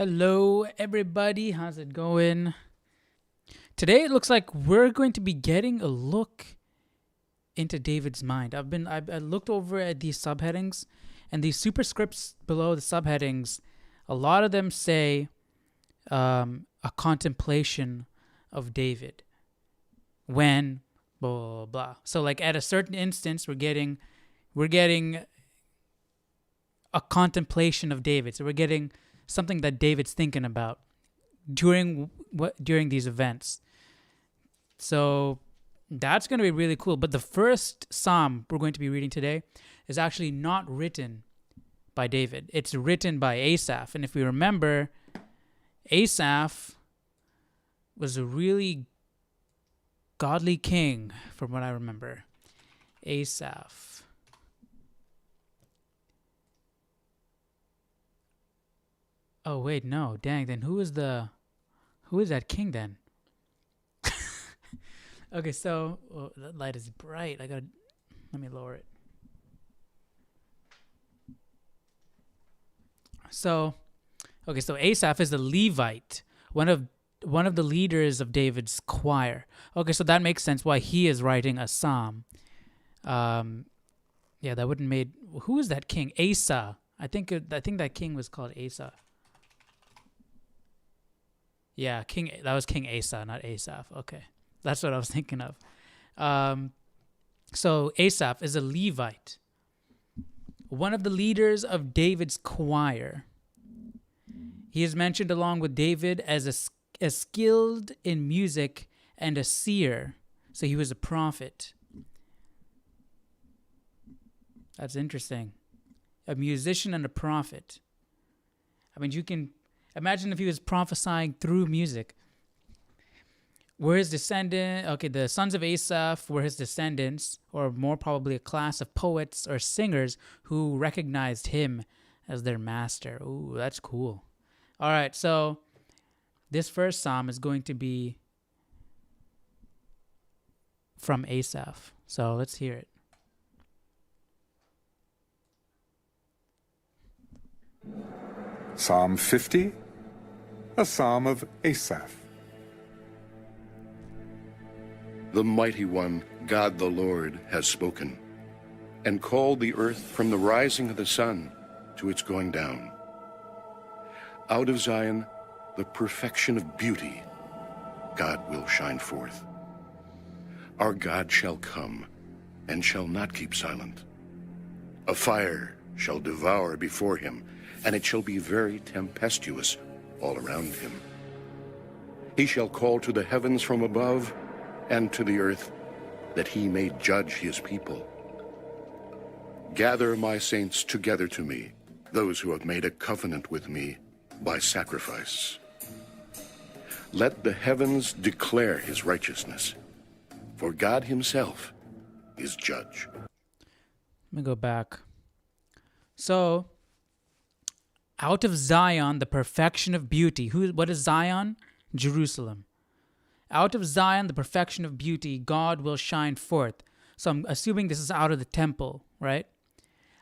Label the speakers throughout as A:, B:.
A: Hello, everybody. How's it going? Today, it looks like we're going to be getting a look into David's mind. I looked over at these subheadings, and these superscripts below the subheadings. A lot of them say a contemplation of David when blah blah blah. So, like at a certain instance, we're getting a contemplation of David. So we're getting something that David's thinking about during these events. So that's going to be really cool. But the first psalm we're going to be reading today is actually not written by David. It's written by Asaph. And if we remember, Asaph was a really godly king, from what I remember. Asaph. Oh wait, no, dang. Then who is that king then? Okay, so that light is bright. Let me lower it. So Asaph is the Levite, one of the leaders of David's choir. Okay, so that makes sense why he is writing a psalm. Yeah, that wouldn't made. Who is that king? Asa. I think that king was called Asa. Yeah, that was King Asa, not Asaph. Okay, that's what I was thinking of. So Asaph is a Levite, one of the leaders of David's choir. He is mentioned along with David as skilled in music and a seer. So he was a prophet. That's interesting. A musician and a prophet. I mean, you can imagine if he was prophesying through music. Were his descendants, the sons of Asaph were his descendants, or more probably a class of poets or singers who recognized him as their master. Ooh, that's cool. All right, so this first psalm is going to be from Asaph. So let's hear it.
B: Psalm 50, a psalm of Asaph.
C: The Mighty One, God the Lord, has spoken, and called the earth from the rising of the sun to its going down. Out of Zion, the perfection of beauty, God will shine forth. Our God shall come, and shall not keep silent. A fire shall devour before him, and it shall be very tempestuous all around him. He shall call to the heavens from above, and to the earth, that he may judge his people. Gather my saints together to me, those who have made a covenant with me by sacrifice. Let the heavens declare his righteousness, for God himself is judge.
A: Let me go back. So, out of Zion, the perfection of beauty. What is Zion? Jerusalem. Out of Zion, the perfection of beauty, God will shine forth. So I'm assuming this is out of the temple, right?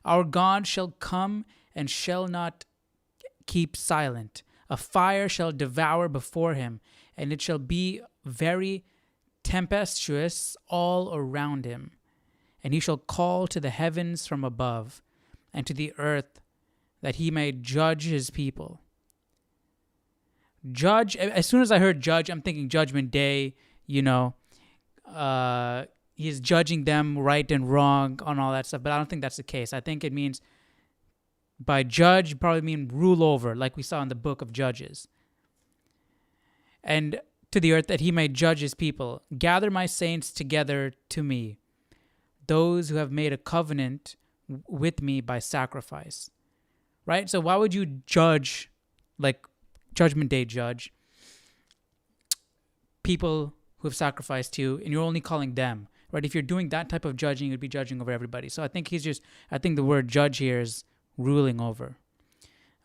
A: Our God shall come and shall not keep silent. A fire shall devour before him, and it shall be very tempestuous all around him. And he shall call to the heavens from above, and to the earth, that he may judge his people. Judge, as soon as I heard judge, I'm thinking Judgment Day, he's judging them right and wrong on all that stuff, but I don't think that's the case. I think it means, by judge, you probably mean rule over, like we saw in the book of Judges. And to the earth, that he may judge his people. Gather my saints together to me, those who have made a covenant with me by sacrifice. Right? So why would you judge, like Judgment Day judge, people who have sacrificed to you, and you're only calling them, right? If you're doing that type of judging, you'd be judging over everybody. So I think the word judge here is ruling over.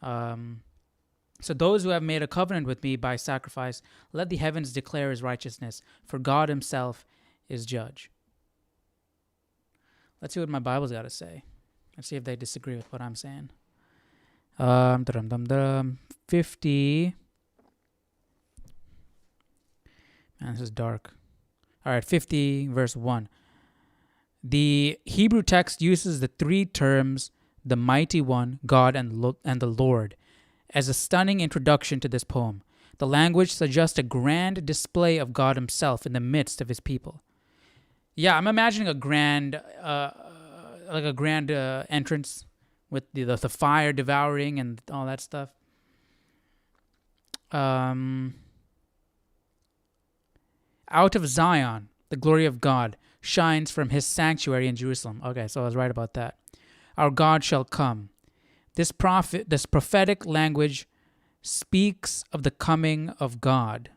A: So those who have made a covenant with me by sacrifice, let the heavens declare his righteousness, for God himself is judge. Let's see what my Bible's got to say. Let's see if they disagree with what I'm saying. 50. Man, this is dark. All right, 50 verse 1. The Hebrew text uses the three terms, the mighty one, God, and the Lord, as a stunning introduction to this poem. The language suggests a grand display of God himself in the midst of his people. Yeah, I'm imagining a grand, entrance with the fire devouring and all that stuff. Out of Zion, the glory of God shines from his sanctuary in Jerusalem. Okay, so I was right about that. Our God shall come. This prophetic language speaks of the coming of God.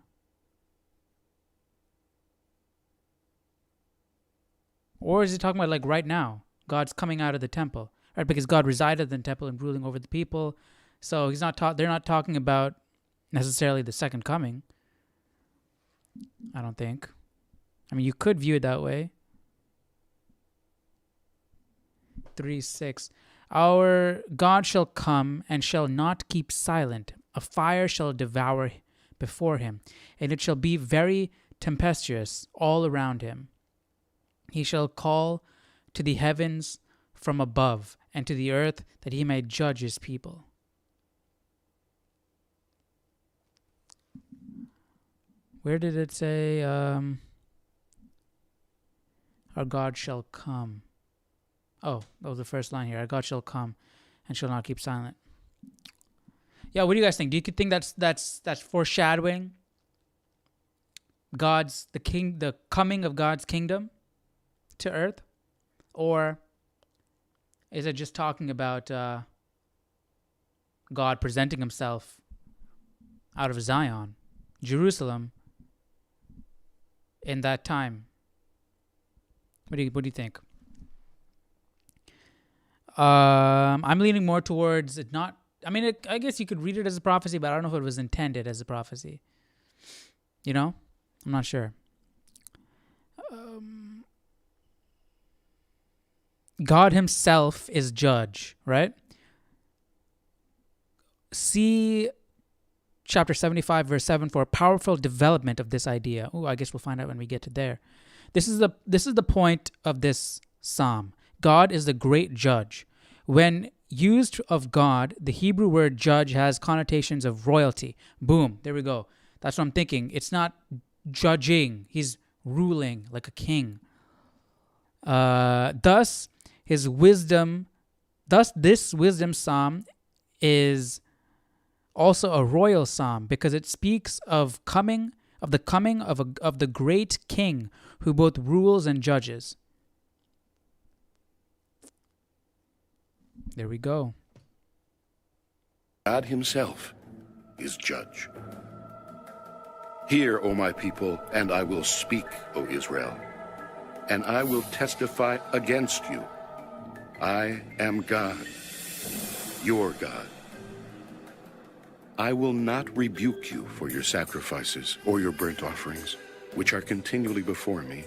A: Or is he talking about like right now? God's coming out of the temple, right? Because God resided in the temple and ruling over the people. So he's not they're not talking about necessarily the second coming. I don't think. I mean, you could view it that way. 3:6. Our God shall come and shall not keep silent. A fire shall devour before him, and it shall be very tempestuous all around him. He shall call to the heavens from above and to the earth that he may judge his people. Where did it say, our God shall come? Oh, that was the first line here. Our God shall come and shall not keep silent. Yeah, what do you guys think? Do you think that's foreshadowing the coming of God's kingdom to earth? Or is it just talking about God presenting himself out of Zion, Jerusalem, in that time? What do you think? I'm leaning more towards it not. I mean, I guess you could read it as a prophecy, but I don't know if it was intended as a prophecy. You know? I'm not sure. God himself is judge, right? See chapter 75, verse 7 for a powerful development of this idea. I guess we'll find out when we get to there. This is the point of this psalm. God is the great judge. When used of God, the Hebrew word judge has connotations of royalty. Boom, there we go. That's what I'm thinking. It's not judging. He's ruling like a king. Thus, this wisdom psalm is also a royal psalm because it speaks of the coming of the great king who both rules and judges. There we go.
C: God himself is judge. Hear, O my people, and I will speak, O Israel, and I will testify against you. I am God, your God. I will not rebuke you for your sacrifices or your burnt offerings, which are continually before me.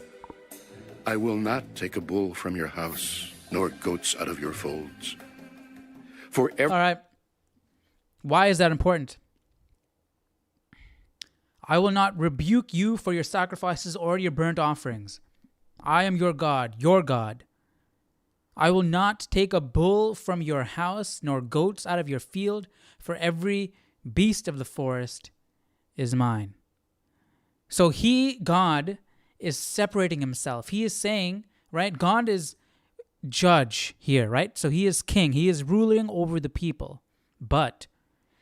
C: I will not take a bull from your house, nor goats out of your folds. All
A: right. Why is that important? I will not rebuke you for your sacrifices or your burnt offerings. I am your God, your God. I will not take a bull from your house, nor goats out of your field, for every beast of the forest is mine. So God, is separating himself. He is saying, right, God is judge here, right? So he is king. He is ruling over the people. But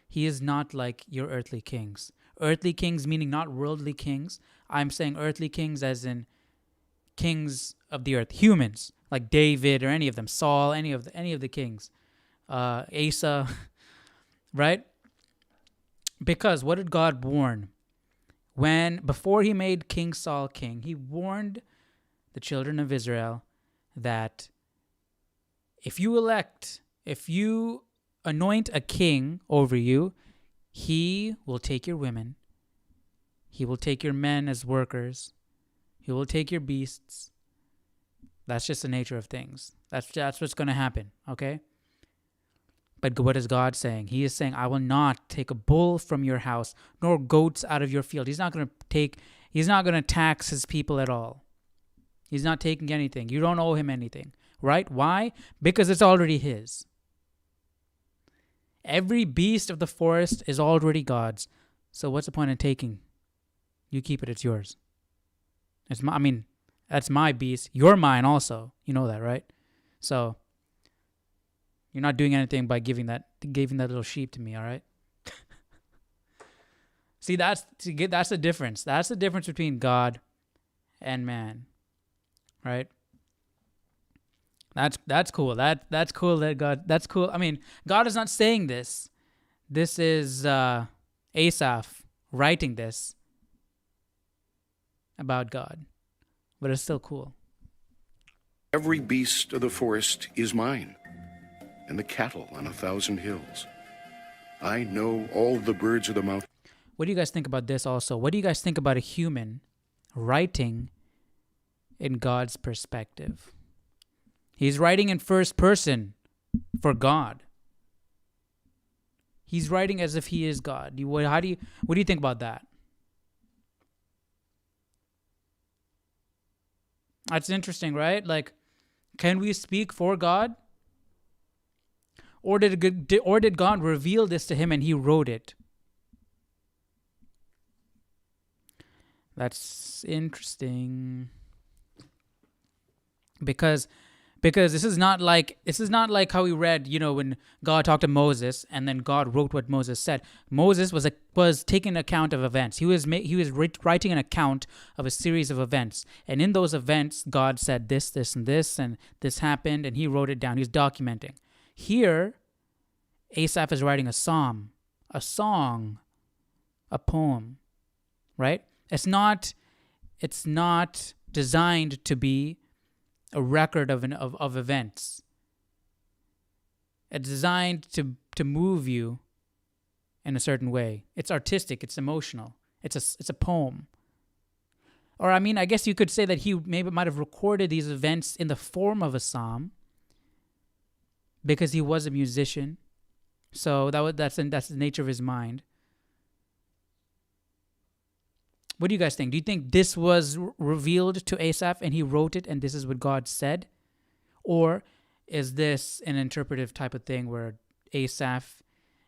A: he is not like your earthly kings. Earthly kings meaning not worldly kings. I'm saying earthly kings as in kings of the earth, humans, like David or any of them, Saul, any of the kings, Asa, right? Because what did God warn? Before he made King Saul king, he warned the children of Israel that if you anoint a king over you, he will take your women, he will take your men as workers, he will take your beasts. That's just the nature of things. That's what's going to happen, okay? But what is God saying? He is saying, I will not take a bull from your house, nor goats out of your field. He's not going to tax his people at all. He's not taking anything. You don't owe him anything, right? Why? Because it's already his. Every beast of the forest is already God's. So what's the point in taking? You keep it, it's yours. That's my beast. You're mine also. You know that, right? So you're not doing anything by giving that little sheep to me, all right? See, that's the difference. That's the difference between God and man, right? That's cool. That's cool that God. That's cool. I mean, God is not saying this. This is Asaph writing this about God, but it's still cool.
C: Every beast of the forest is mine, and the cattle on 1,000 hills. I know all the birds of the mountain.
A: What do you guys think about this also? What do you guys think about a human writing in God's perspective? He's writing in first person for God. He's writing as if he is God. What do you think about that? That's interesting, right? Like, can we speak for God? Or did God reveal this to him and he wrote it? That's interesting. Because this is not like how we read, when God talked to Moses and then God wrote what Moses said. Moses was taking account of events. He was writing an account of a series of events, and in those events, God said this, and this happened, and he wrote it down. He's documenting. Here, Asaph is writing a psalm, a song, a poem, right? It's not designed to be a record of events. It's designed to move you in a certain way. It's artistic. It's emotional. It's a poem. Or I guess you could say that he might have recorded these events in the form of a psalm because he was a musician. So that's the nature of his mind. What do you guys think? Do you think this was revealed to Asaph and he wrote it and this is what God said? Or is this an interpretive type of thing where Asaph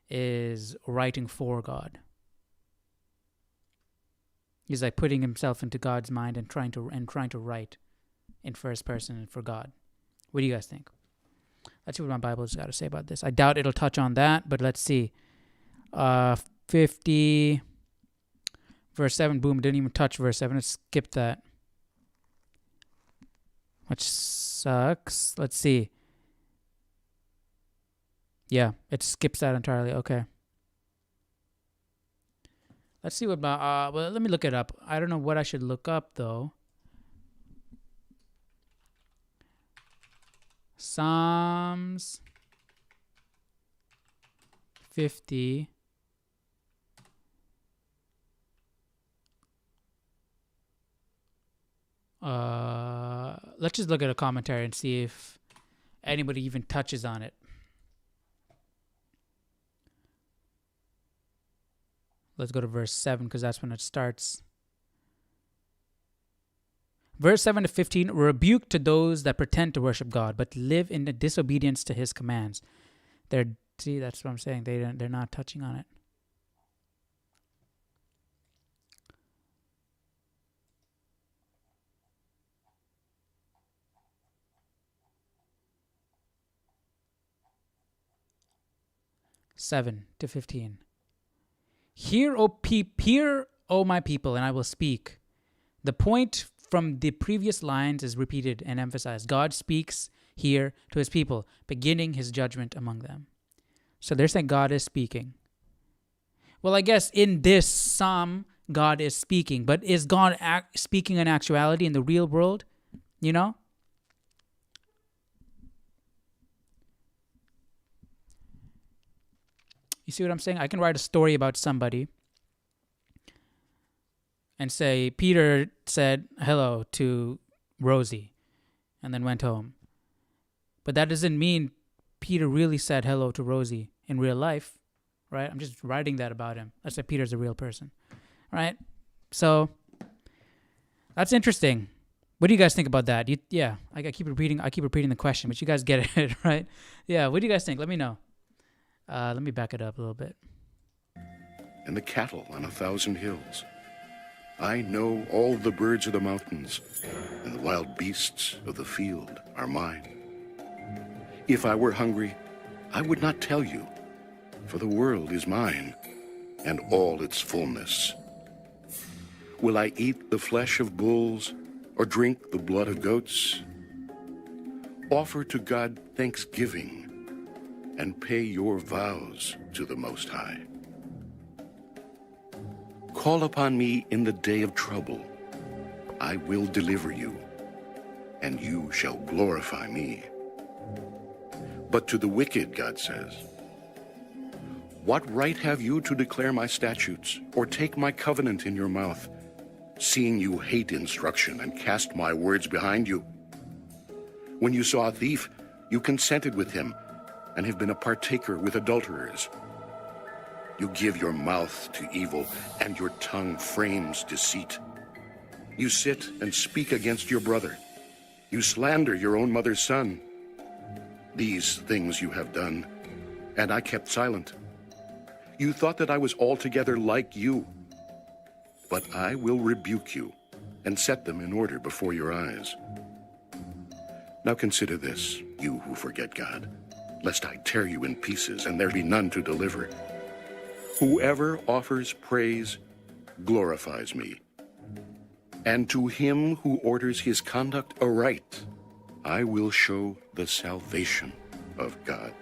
A: is writing for God? He's like putting himself into God's mind and trying to write in first person for God. What do you guys think? Let's see what my Bible's got to say about this. I doubt it'll touch on that, but let's see. 50... Verse 7, boom, didn't even touch verse 7. Let's skip that. Which sucks. Let's see. Yeah, it skips that entirely. Okay. Let's see what about... well, let me look it up. I don't know what I should look up, though. Psalms 50... let's just look at a commentary and see if anybody even touches on it. Let's go to verse 7 because that's when it starts. Verse 7 to 15, rebuke to those that pretend to worship God but live in disobedience to his commands. See, that's what I'm saying. They're not touching on it. (7 to 15). Hear, O my people, and I will speak. The point from the previous lines is repeated and emphasized. God speaks here to his people, beginning his judgment among them. So they're saying God is speaking. Well, I guess in this psalm, God is speaking. But is God speaking in actuality in the real world? You know? You see what I'm saying? I can write a story about somebody and say, Peter said hello to Rosie and then went home. But that doesn't mean Peter really said hello to Rosie in real life, right? I'm just writing that about him. Let's say Peter's a real person, right? So that's interesting. What do you guys think about that? I keep repeating the question, but you guys get it, right? Yeah, what do you guys think? Let me know. Let me back it up a little bit.
C: And the cattle on 1,000 hills. I know all the birds of the mountains, and the wild beasts of the field are mine. If I were hungry, I would not tell you, for the world is mine, and all its fullness. Will I eat the flesh of bulls, or drink the blood of goats? Offer to God thanksgiving, and pay your vows to the Most High. Call upon me in the day of trouble. I will deliver you, and you shall glorify me. But to the wicked, God says, what right have you to declare my statutes, or take my covenant in your mouth, seeing you hate instruction and cast my words behind you? When you saw a thief, you consented with him, and have been a partaker with adulterers. You give your mouth to evil, and your tongue frames deceit. You sit and speak against your brother. You slander your own mother's son. These things you have done, and I kept silent. You thought that I was altogether like you. But I will rebuke you and set them in order before your eyes. Now consider this, you who forget God, lest I tear you in pieces and there be none to deliver. Whoever offers praise glorifies me. And to him who orders his conduct aright, I will show the salvation of God.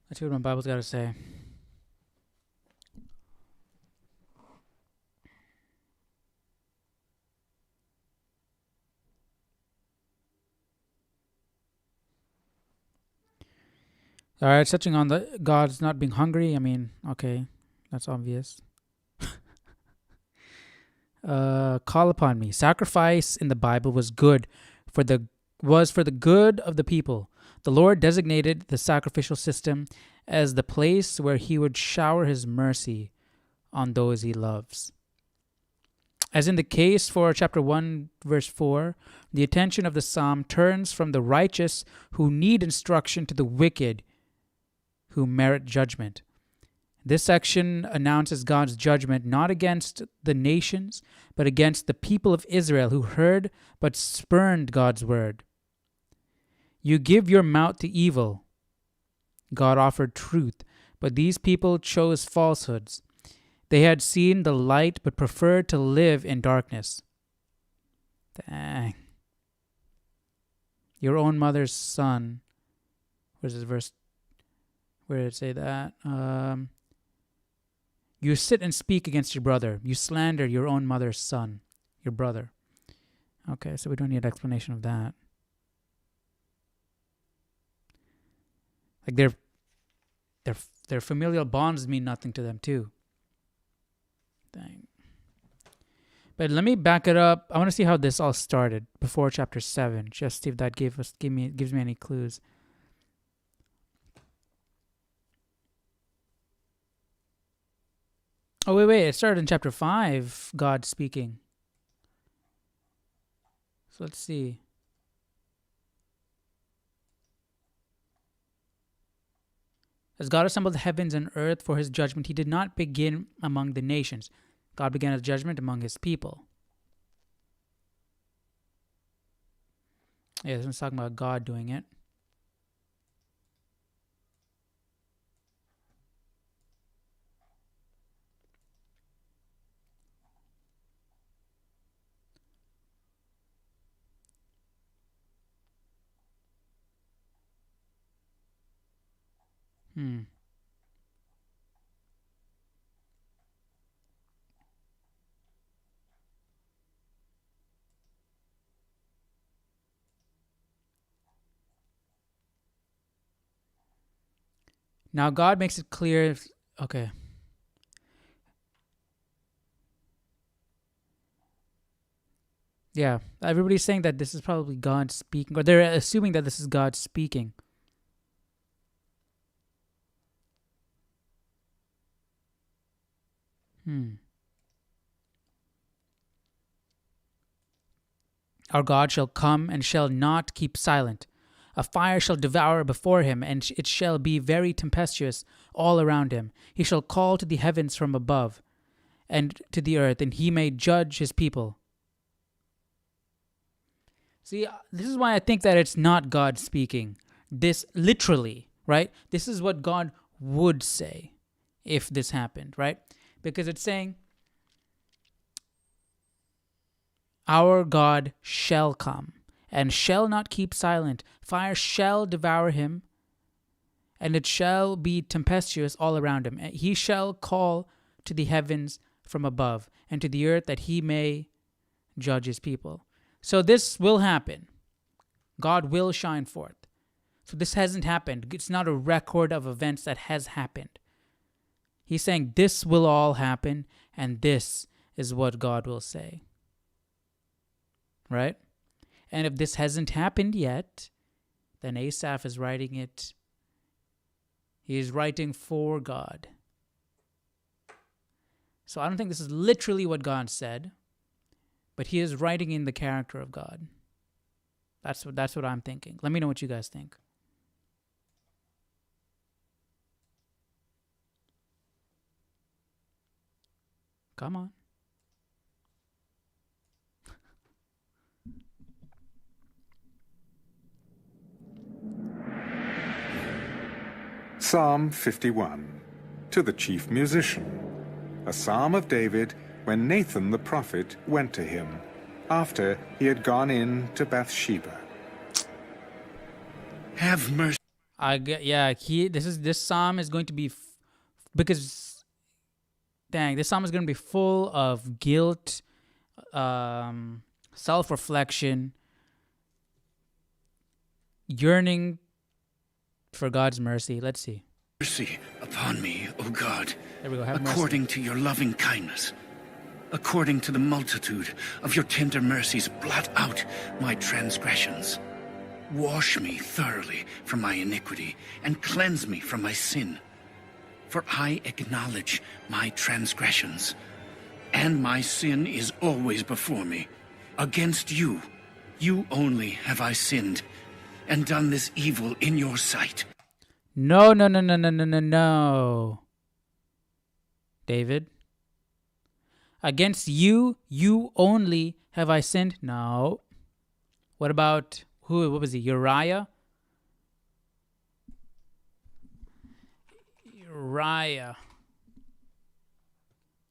A: Let's see what my Bible's got to say. All right, touching on the God's not being hungry. I mean, okay, that's obvious. Call upon me. Sacrifice in the Bible was good for the good of the people. The Lord designated the sacrificial system as the place where he would shower his mercy on those he loves. As in the case for chapter 1, verse 4, the attention of the psalm turns from the righteous who need instruction to the wicked who merit judgment. This section announces God's judgment not against the nations, but against the people of Israel who heard but spurned God's word. You give your mouth to evil. God offered truth, but these people chose falsehoods. They had seen the light but preferred to live in darkness. Dang. Your own mother's son. Where's this verse? Where did it say that? You sit and speak against your brother. You slander your own mother's son, your brother. Okay, so we don't need an explanation of that. Like their familial bonds mean nothing to them too. Dang. But let me back it up. I want to see how this all started before chapter 7. Just see if that gives me any clues. Oh, wait. It started in chapter 5, God speaking. So let's see. As God assembled the heavens and earth for his judgment, he did not begin among the nations. God began his judgment among his people. Yeah, this one's talking about God doing it. Now God makes it clear. Okay. Yeah, everybody's saying that this is probably God speaking, or they're assuming that this is God speaking. Our God shall come and shall not keep silent. A fire shall devour before him, and it shall be very tempestuous all around him. He shall call to the heavens from above, and to the earth, and he may judge his people. See, this is why I think that it's not God speaking. This literally, right? This is what God would say if this happened, right? Because it's saying, our God shall come and shall not keep silent. Fire shall devour him, and it shall be tempestuous all around him. And he shall call to the heavens from above, and to the earth, that he may judge his people. So this will happen. God will shine forth. So this hasn't happened. It's not a record of events that has happened. He's saying this will all happen, and this is what God will say. Right? And if this hasn't happened yet, then Asaph is writing it. He is writing for God. So I don't think this is literally what God said, but he is writing in the character of God. That's what I'm thinking. Let me know what you guys think. Come on.
B: Psalm 51, to the chief musician, a psalm of David when Nathan the prophet went to him, after he had gone in to Bathsheba.
C: Have mercy.
A: This psalm is going to be, because, this psalm is going to be full of guilt, self-reflection, yearning for God's mercy. Let's see.
D: Mercy upon me, O God,
A: There we go. Have mercy.
D: according to your loving kindness. According to the multitude of your tender mercies, blot out my transgressions. Wash me thoroughly from my iniquity and cleanse me from my sin. For I acknowledge my transgressions, and my sin is always before me. Against you, you only have I sinned, and done this evil in your sight.
A: No. David. Against you, you only have I sinned. No. What about what was he? Uriah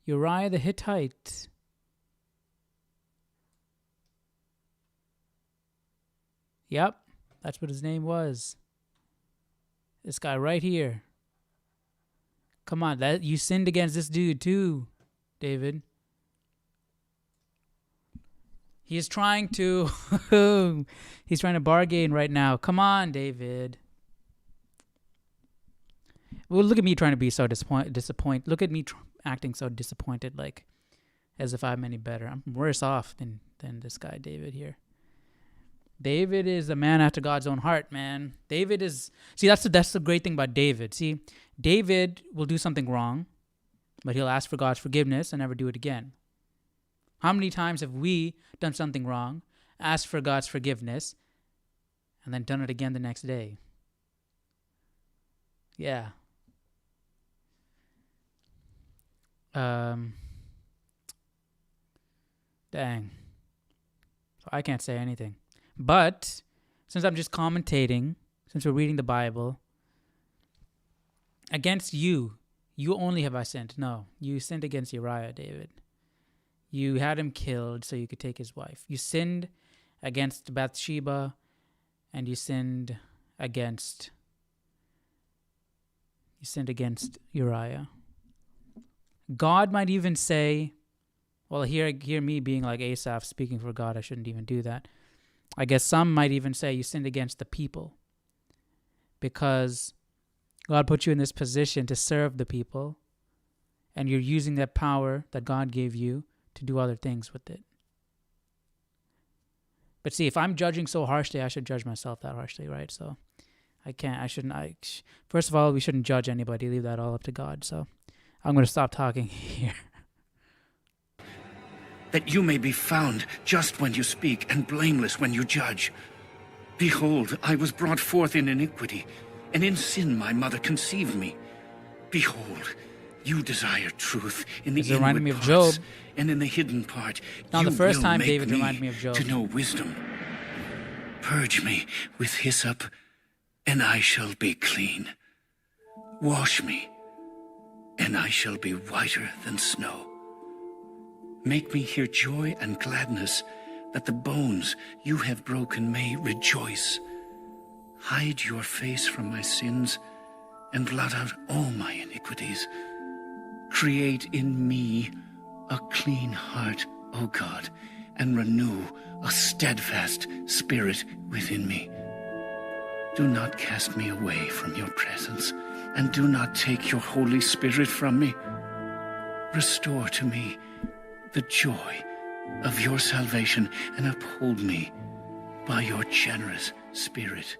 A: the Hittite. Yep, that's what his name was. This guy right here. Come on, you sinned against this dude too, David. He's trying to bargain right now. Come on, David. Well, look at me trying to be so disappointed. Look at me acting so disappointed, like as if I'm any better. I'm worse off than this guy, David here. David is a man after God's own heart, man. That's the great thing about David. See, David will do something wrong, but he'll ask for God's forgiveness and never do it again. How many times have we done something wrong, asked for God's forgiveness, and then done it again the next day? Yeah. Dang. So I can't say anything. But since I'm just commentating, since we're reading the Bible, against you only have I sinned. No, you sinned against Uriah, David. You had him killed so you could take his wife. You sinned against Bathsheba, and you sinned against Uriah. God might even say, well, hear me being like Asaph, speaking for God, I shouldn't even do that. I guess some might even say you sinned against the people, because God put you in this position to serve the people, and you're using that power that God gave you to do other things with it. But see, if I'm judging so harshly, I should judge myself that harshly, right? So I can't. I shouldn't. First of all, we shouldn't judge anybody. Leave that all up to God. So I'm going to stop talking here.
D: That you may be found just when you speak and blameless when you judge. Behold, I was brought forth in iniquity, and in sin my mother conceived me. Behold, you desire truth in the
A: This reminded
D: inward
A: me of
D: parts,
A: Job.
D: and in the hidden part.
A: Now,
D: you
A: the first
D: will
A: time
D: make
A: David reminded me of Job.
D: to know wisdom. Purge me with hyssop, and I shall be clean. Wash me, and I shall be whiter than snow. Make me hear joy and gladness, that the bones you have broken may rejoice. Hide your face from my sins, and blot out all my iniquities. Create in me a clean heart, O God, and renew a steadfast spirit within me. Do not cast me away from your presence, and do not take your Holy Spirit from me. Restore to me the joy of your salvation, and uphold me by your generous spirit.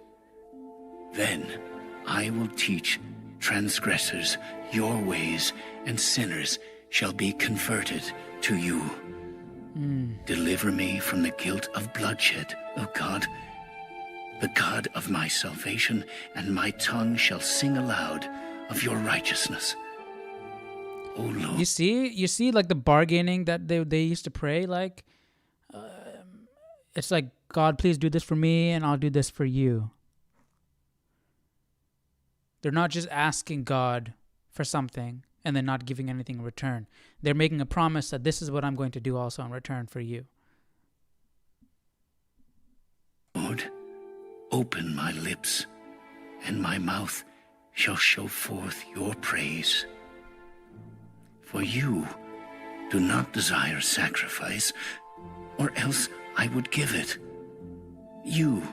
D: Then I will teach transgressors your ways, and sinners shall be converted to you. Deliver me from the guilt of bloodshed, O God, the God of my salvation, and my tongue shall sing aloud of your righteousness. O Lord.
A: You see, like the bargaining that they used to pray, like it's like, God, please do this for me, and I'll do this for you. They're not just asking God for something and then not giving anything in return. They're making a promise that this is what I'm going to do also in return for you.
D: Lord, open my lips, and my mouth shall show forth your praise. For you do not desire sacrifice, or else I would give it. You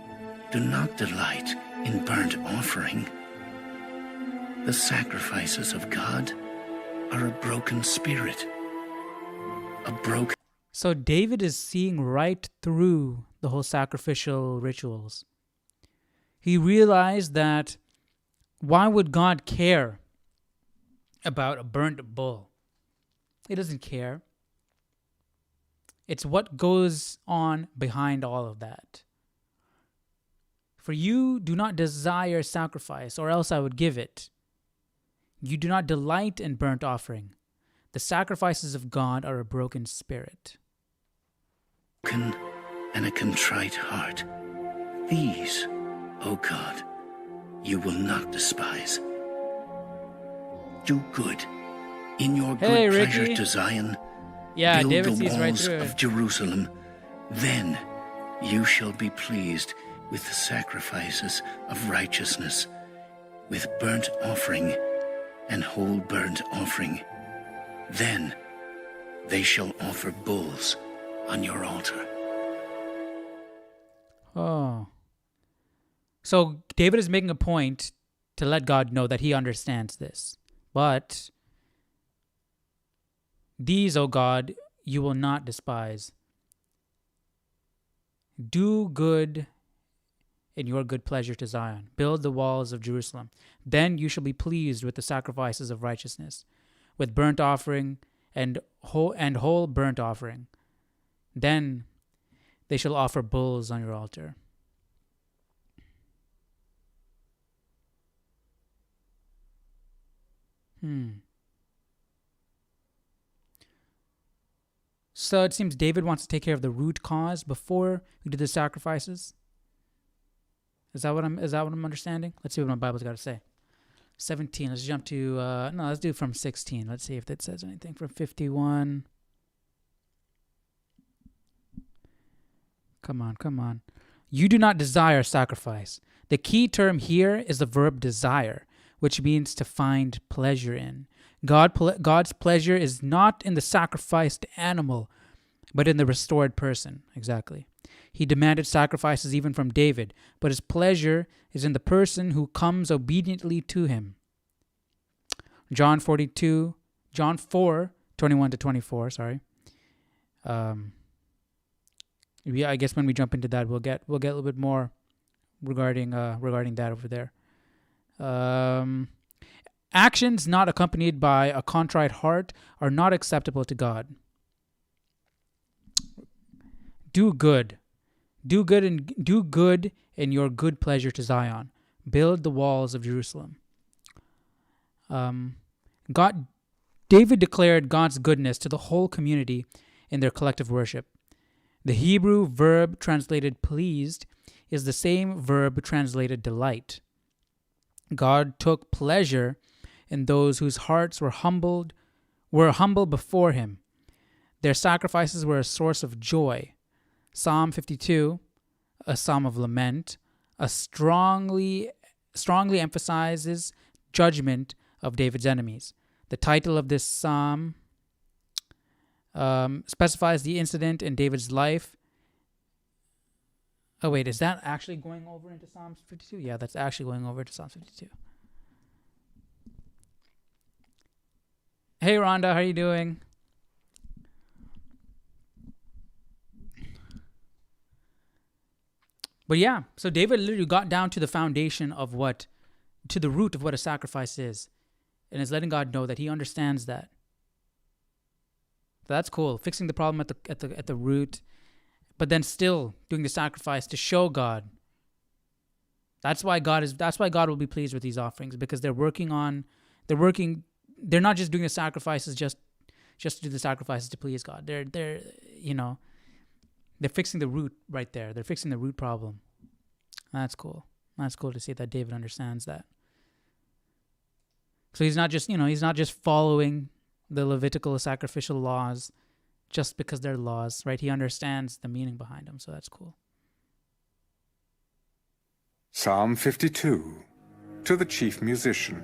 D: do not delight in burnt offering. The sacrifices of God are a broken spirit.
A: So David is seeing right through the whole sacrificial rituals. He realized that why would God care about a burnt bull? He doesn't care. It's what goes on behind all of that. For you do not desire sacrifice, or else I would give it. You do not delight in burnt offering. The sacrifices of God are a broken spirit.
D: Broken and a contrite heart. These, O God, you will not despise. Do good in your good pleasure
A: Ricky.
D: to Zion.
A: Yeah,
D: Build
A: David
D: the
A: sees right
D: walls
A: through
D: of
A: it.
D: Jerusalem. Then you shall be pleased with the sacrifices of righteousness, with burnt offering and whole burnt offering. Then they shall offer bulls on your altar.
A: Oh. So David is making a point to let God know that he understands this. But these, O God, you will not despise. Do good in your good pleasure to Zion. Build the walls of Jerusalem. Then you shall be pleased with the sacrifices of righteousness, with burnt offering and whole burnt offering. Then they shall offer bulls on your altar. So it seems David wants to take care of the root cause before we do the sacrifices. Is that what I'm understanding? Let's see what my Bible's got to say. 17. Let's jump to let's do from 16. Let's see if that says anything from 51. Come on. You do not desire sacrifice. The key term here is the verb desire, which means to find pleasure in. God's pleasure is not in the sacrificed animal, but in the restored person. Exactly. He demanded sacrifices even from David, but his pleasure is in the person who comes obediently to him. John 4, 21 to 24, I guess when we jump into that, we'll get a little bit more regarding that over there. Actions not accompanied by a contrite heart are not acceptable to God. Do good in your good pleasure to Zion. Build the walls of Jerusalem. David declared God's goodness to the whole community in their collective worship. The Hebrew verb translated pleased is the same verb translated delight. God took pleasure in those whose hearts were humble before him. Their sacrifices were a source of joy. Psalm 52, a psalm of lament, strongly emphasizes judgment of David's enemies. The title of this psalm specifies the incident in David's life. Oh, wait, is that actually going over into Psalms 52? Yeah, that's actually going over to Psalms 52. Hey, Rhonda, how are you doing? But yeah, so David literally got down to the foundation of to the root of what a sacrifice is, and is letting God know that he understands that. So that's cool, fixing the problem at the root, but then still doing the sacrifice to show God. That's why God will be pleased with these offerings, because they're not just doing the sacrifices just to do the sacrifices to please God. They're fixing the root right there. They're fixing the root problem. That's cool. That's cool to see that David understands that. So he's not just following the Levitical sacrificial laws just because they're laws, right? He understands the meaning behind them, so that's cool.
B: Psalm 52, to the chief musician.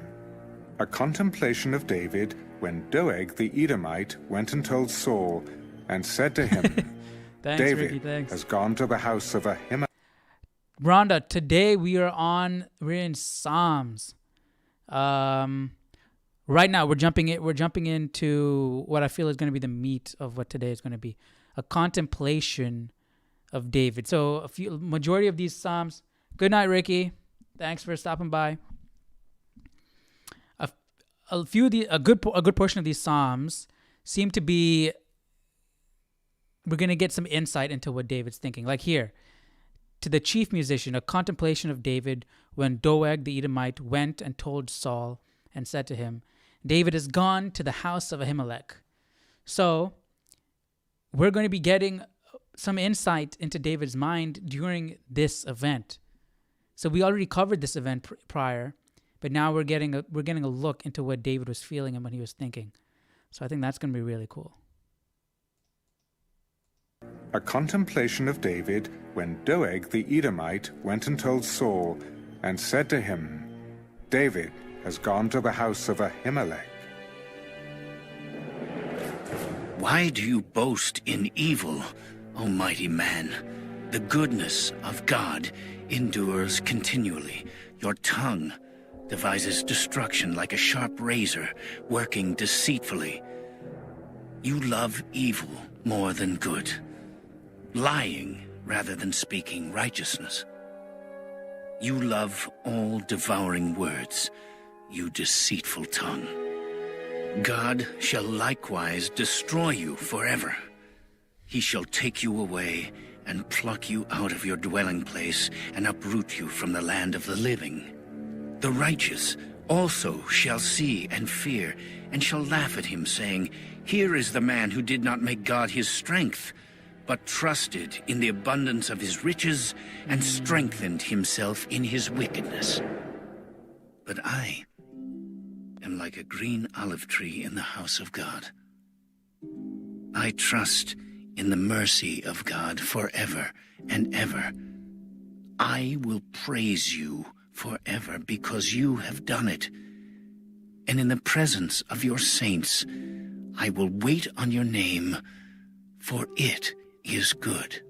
B: A contemplation of David when Doeg the Edomite went and told Saul and said to him,
A: Thanks,
B: David
A: Ricky,
B: has gone to the house of Ahimelech.
A: Rhonda, today we're in Psalms. Right now we're jumping into what I feel is going to be the meat of what today is going to be, a contemplation of David. So majority of these Psalms. Good night, Ricky. Thanks for stopping by. A good portion of these Psalms seem to be. We're going to get some insight into what David's thinking. Like here, to the chief musician, a contemplation of David when Doeg the Edomite went and told Saul and said to him, David has gone to the house of Ahimelech. So we're going to be getting some insight into David's mind during this event. So we already covered this event prior, but now we're getting a look into what David was feeling and what he was thinking. So I think that's going to be really cool.
B: A contemplation of David when Doeg the Edomite went and told Saul and said to him, David has gone to the house of Ahimelech.
D: Why do you boast in evil, O mighty man? The goodness of God endures continually. Your tongue devises destruction like a sharp razor, working deceitfully. You love evil more than good, lying rather than speaking righteousness. You love all devouring words, you deceitful tongue. God shall likewise destroy you forever. He shall take you away and pluck you out of your dwelling place and uproot you from the land of the living. The righteous also shall see and fear and shall laugh at him, saying, Here is the man who did not make God his strength, but trusted in the abundance of his riches and strengthened himself in his wickedness. But I am like a green olive tree in the house of God. I trust in the mercy of God forever and ever. I will praise you forever because you have done it. And in the presence of your saints, I will wait on your name, for it is good.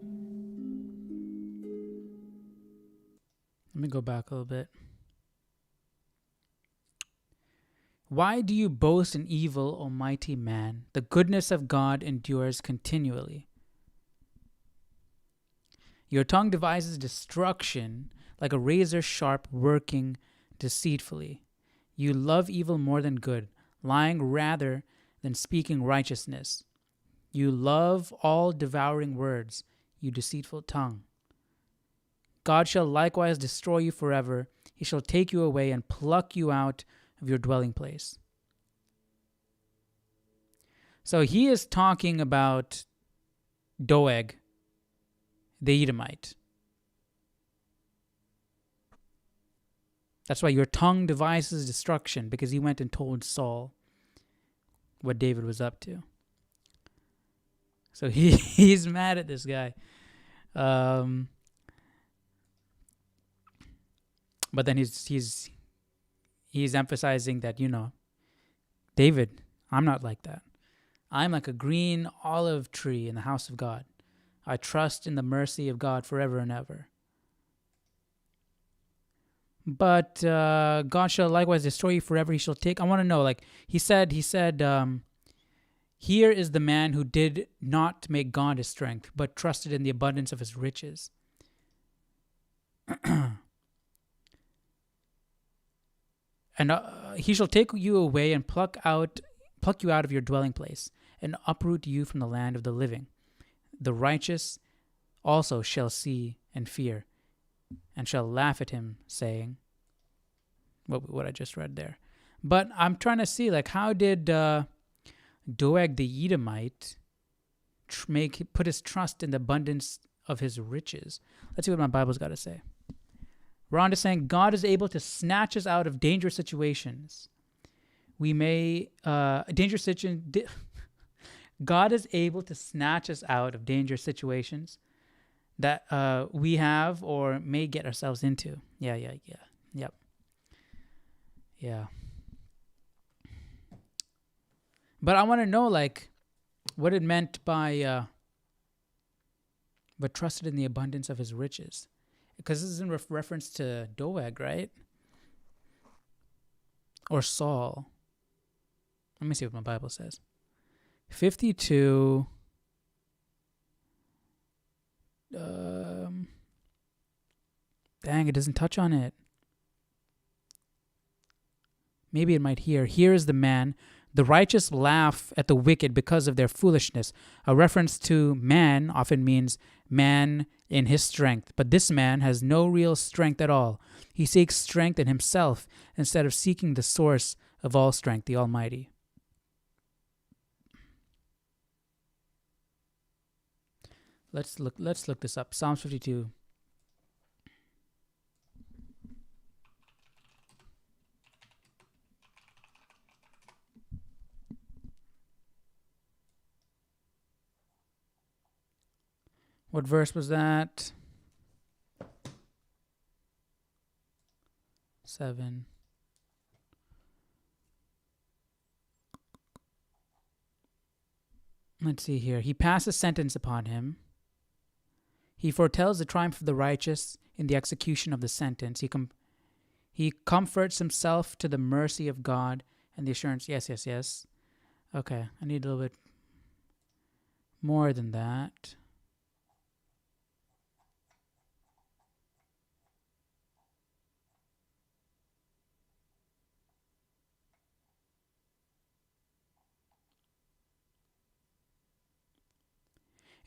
A: Let me go back a little bit. Why do you boast in evil, O mighty man? The goodness of God endures continually. Your tongue devises destruction like a razor sharp working deceitfully. You love evil more than good, lying rather than speaking righteousness. You love all devouring words, you deceitful tongue. God shall likewise destroy you forever. He shall take you away and pluck you out of your dwelling place. So he is talking about Doeg, the Edomite. That's why your tongue devises destruction, because he went and told Saul what David was up to. So he's mad at this guy. But then he's emphasizing that, David, I'm not like that. I'm like a green olive tree in the house of God. I trust in the mercy of God forever and ever. But God shall likewise destroy you forever. He shall take. I want to know, like he said, here is the man who did not make God his strength, but trusted in the abundance of his riches. And he shall take you away and pluck you out of your dwelling place, and uproot you from the land of the living. The righteous also shall see and fear, and shall laugh at him, saying, what I just read there. But I'm trying to see, like, how did Doeg the Edomite put his trust in the abundance of his riches? Let's see what my Bible's got to say. Ron is saying, God is able to snatch us out of dangerous situations. God is able to snatch us out of dangerous situations that we have or may get ourselves into. Yep. Yeah. But I want to know, like, what it meant by, but trusted in the abundance of his riches. Because this is in reference to Doeg, right? Or Saul. Let me see what my Bible says. 52. Dang, it doesn't touch on it. Maybe it might here. Here is the man. The righteous laugh at the wicked because of their foolishness. A reference to man often means man in his strength. But this man has no real strength at all. He seeks strength in himself instead of seeking the source of all strength, the Almighty. Let's look this up. Psalms 52. What verse was that? 7. Let's see here. He passes sentence upon him. He foretells the triumph of the righteous in the execution of the sentence. He comforts himself to the mercy of God and the assurance. Yes. Okay, I need a little bit more than that.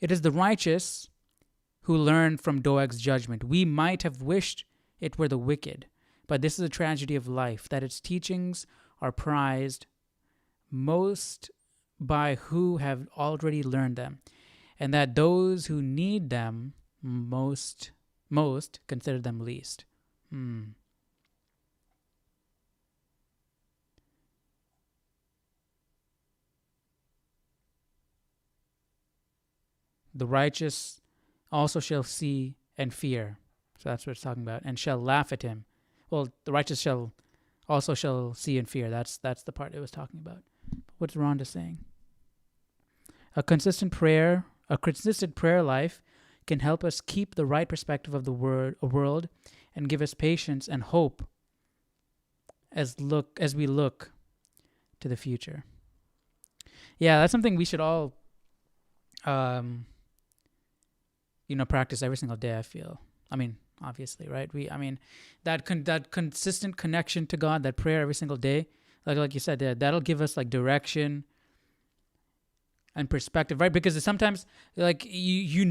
A: It is the righteous who learn from Doeg's judgment. We might have wished it were the wicked, but this is a tragedy of life, that its teachings are prized most by who have already learned them, and that those who need them most consider them least. The righteous also shall see and fear. So that's what it's talking about. And shall laugh at him. Well, the righteous shall see and fear. That's the part it was talking about. What's Rhonda saying? A consistent prayer life can help us keep the right perspective of the world and give us patience and hope as we look to the future. Yeah, that's something we should all practice every single day, I feel. I mean, obviously, right? That consistent connection to God, that prayer every single day, like you said, that'll give us like direction and perspective, right? Because sometimes, like you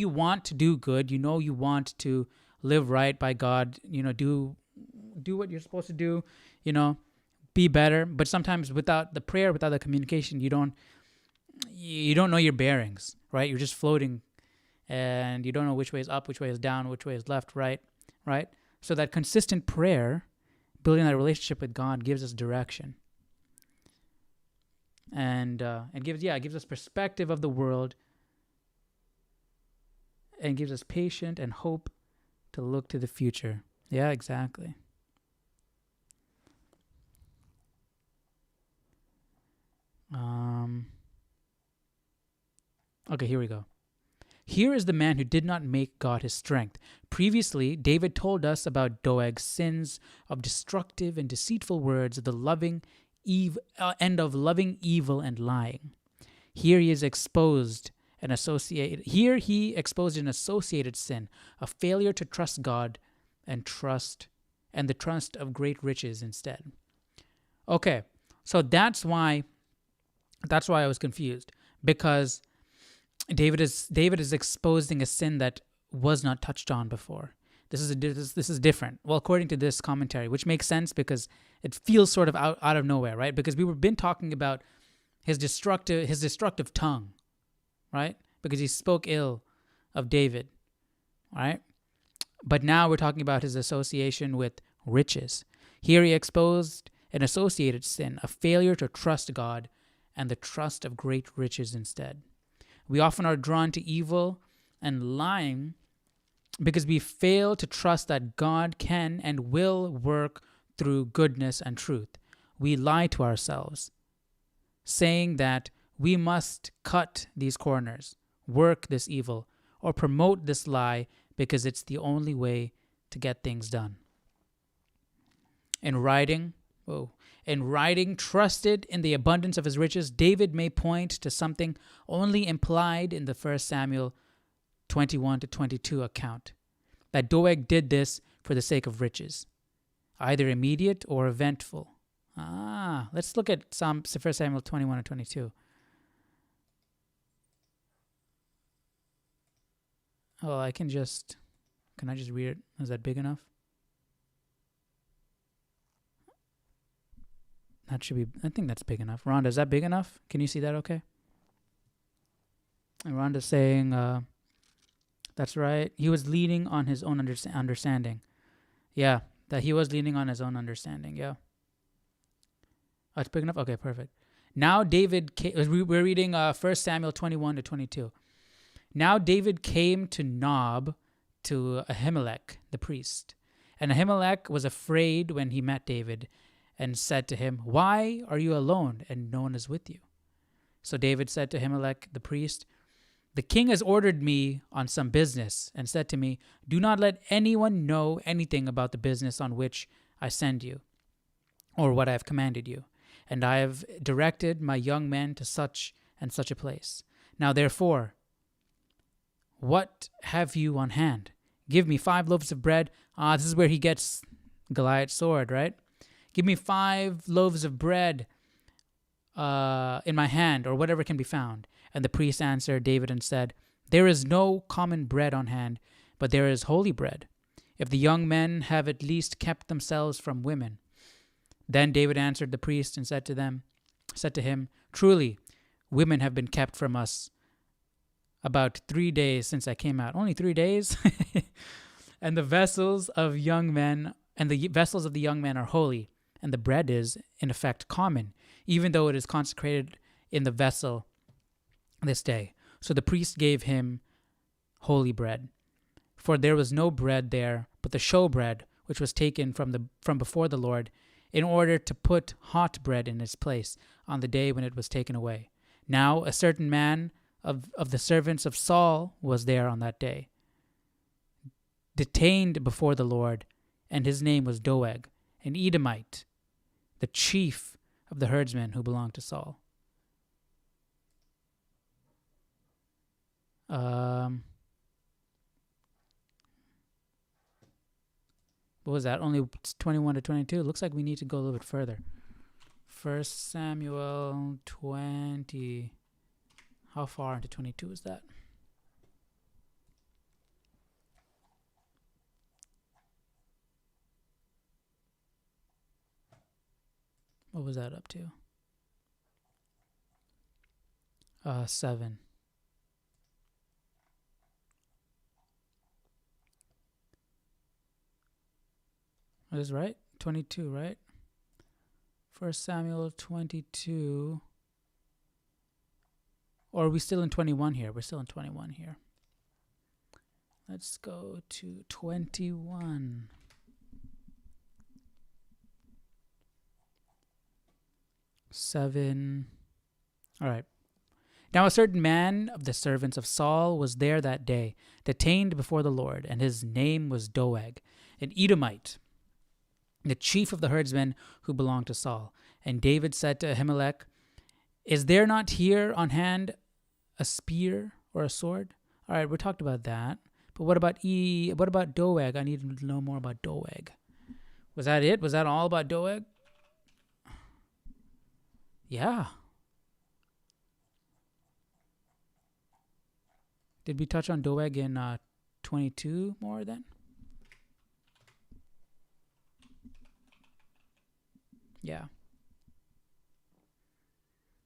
A: want to do good, you want to live right by God, do what you're supposed to do, be better. But sometimes without the prayer, without the communication, you don't know your bearings, right? You're just floating, and you don't know which way is up, which way is down, which way is left, right? So that consistent prayer, building that relationship with God, gives us direction, and it gives us perspective of the world, and gives us patience and hope to look to the future. Yeah, exactly. Okay, here we go. Here is the man who did not make God his strength. Previously, David told us about Doeg's sins of destructive and deceitful words, the loving end of loving evil and lying. Here he exposed an associated sin, a failure to trust God and the trust of great riches instead. Okay, so that's why I was confused, because David is exposing a sin that was not touched on before. This is different. Well, according to this commentary, which makes sense because it feels sort of out of nowhere, right? Because we've been talking about his destructive tongue, right? Because he spoke ill of David, right? But now we're talking about his association with riches. Here he exposed an associated sin, a failure to trust God and the trust of great riches instead. We often are drawn to evil and lying because we fail to trust that God can and will work through goodness and truth. We lie to ourselves, saying that we must cut these corners, work this evil, or promote this lie because it's the only way to get things done. In writing, trusted in the abundance of his riches, David may point to something only implied in the 1 Samuel 21-22 account, that Doeg did this for the sake of riches, either immediate or eventful. Let's look at 1 Samuel 21-22. Oh, can I just read it? Is that big enough? That should be, I think that's big enough. Rhonda, is that big enough? Can you see that okay? And Rhonda's saying, that's right. He was leaning on his own understanding. Yeah, that he was leaning on his own understanding. Yeah. That's big enough? Okay, perfect. Now David we're reading 1 Samuel 21-22. Now David came to Nob to Ahimelech, the priest. And Ahimelech was afraid when he met David and said to him, "Why are you alone and no one is with you?" So David said to Ahimelech, the priest, "The king has ordered me on some business and said to me, 'Do not let anyone know anything about the business on which I send you or what I have commanded you. And I have directed my young men to such and such a place. Now therefore, what have you on hand? Give me 5 loaves of bread.'" This is where he gets Goliath's sword, right? "Give me 5 loaves of bread in my hand, or whatever can be found." And the priest answered David and said, "There is no common bread on hand, but there is holy bread, if the young men have at least kept themselves from women." Then David answered the priest and said to him, "Truly, women have been kept from us about 3 days since I came out." Only 3 days? And the vessels of the young men are holy, and the bread is, in effect, common, even though it is consecrated in the vessel this day. So the priest gave him holy bread, for there was no bread there but the showbread, which was taken from before the Lord, in order to put hot bread in its place on the day when it was taken away. Now a certain man of the servants of Saul was there on that day, detained before the Lord, and his name was Doeg, an Edomite, the chief of the herdsmen who belonged to Saul. What was that? Only 21 to 22. Looks like we need to go a little bit further. 1 Samuel 20. How far into 22 is that? What was that up to? 7. That is right. 22, right? 1 Samuel 22. Or are we still in 21 here? We're still in 21 here. Let's go to 21. Seven. All right. Now a certain man of the servants of Saul was there that day, detained before the Lord, and his name was Doeg, an Edomite, the chief of the herdsmen who belonged to Saul. And David said to Ahimelech, "Is there not here on hand a spear or a sword?" All right, we talked about that. But what about Doeg? I need to know more about Doeg. Was that it? Was that all about Doeg? Yeah. Did we touch on Doeg in 22 more then? Yeah.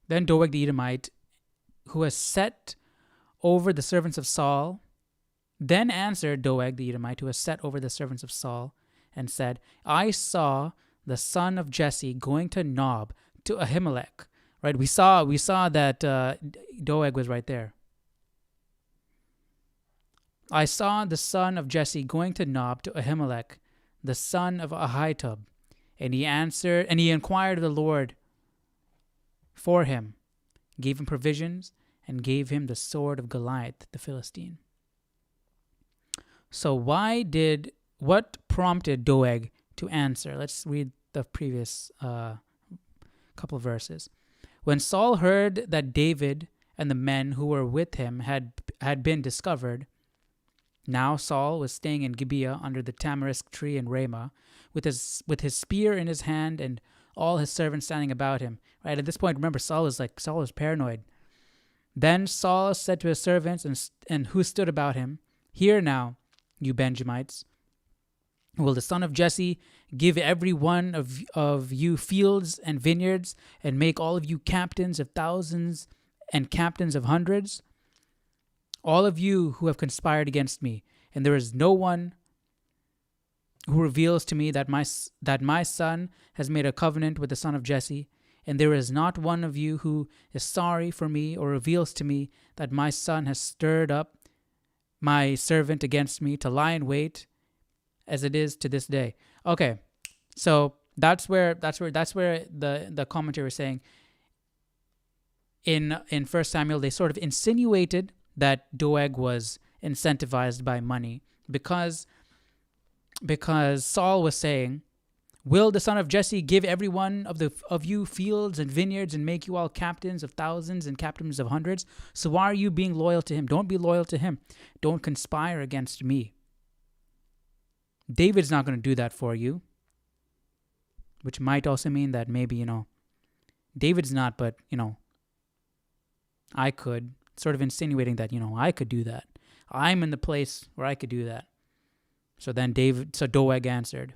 A: Then Doeg the Edomite, who was set over the servants of Saul, then answered Doeg the Edomite, who was set over the servants of Saul, and said, "I saw the son of Jesse going to Nob to Ahimelech." Right? We saw that Doeg was right there. "I saw the son of Jesse going to Nob to Ahimelech, the son of Ahitub, and he inquired of the Lord for him, gave him provisions, and gave him the sword of Goliath the Philistine." So what prompted Doeg to answer? Let's read the previous couple of verses. "When Saul heard that David and the men who were with him had been discovered," now Saul was staying in Gibeah under the tamarisk tree in Ramah, with his spear in his hand and all his servants standing about him. Right at this point, remember, Saul was paranoid. "Then Saul said to his servants and who stood about him, 'Hear now, you Benjamites, will the son of Jesse give every one of you fields and vineyards, and make all of you captains of thousands and captains of hundreds? All of you who have conspired against me, and there is no one who reveals to me that my son has made a covenant with the son of Jesse, and there is not one of you who is sorry for me or reveals to me that my son has stirred up my servant against me to lie in wait, as it is to this day.'" Okay, so that's where the commentary is saying in 1 Samuel they sort of insinuated that Doeg was incentivized by money because Saul was saying, "Will the son of Jesse give every one of you fields and vineyards and make you all captains of thousands and captains of hundreds? So why are you being loyal to him? Don't be loyal to him. Don't conspire against me. David's not going to do that for you." Which might also mean that maybe, David's not, but, I could. Sort of insinuating that, I could do that. I'm in the place where I could do that. So Doeg answered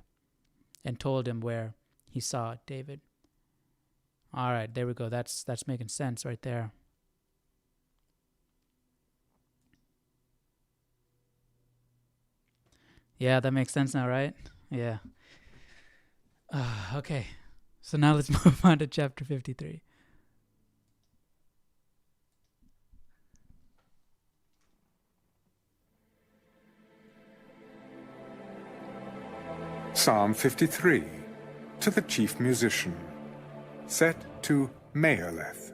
A: and told him where he saw David. All right, there we go. That's making sense right there. Yeah, that makes sense now, right? Yeah. Okay. So now let's move on to chapter 53.
B: Psalm 53, to the chief musician, set to Mahaleth,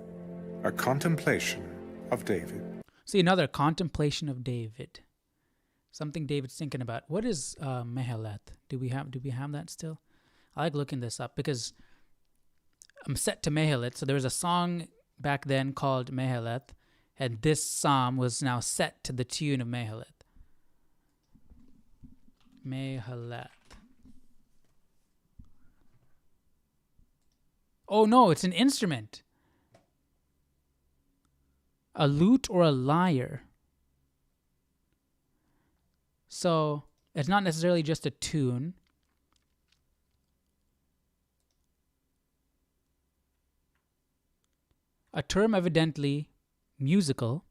B: a contemplation of David.
A: See, another contemplation of David. Something David's thinking about. What is Mahaleth? Do we have that still? I like looking this up because I'm set to Mahaleth. So there was a song back then called Mahaleth, And this psalm was now set to the tune of Mehaleth. Mehaleth. Oh no, it's an instrument. A lute or a lyre. So it's not necessarily just a tune. A term evidently musical,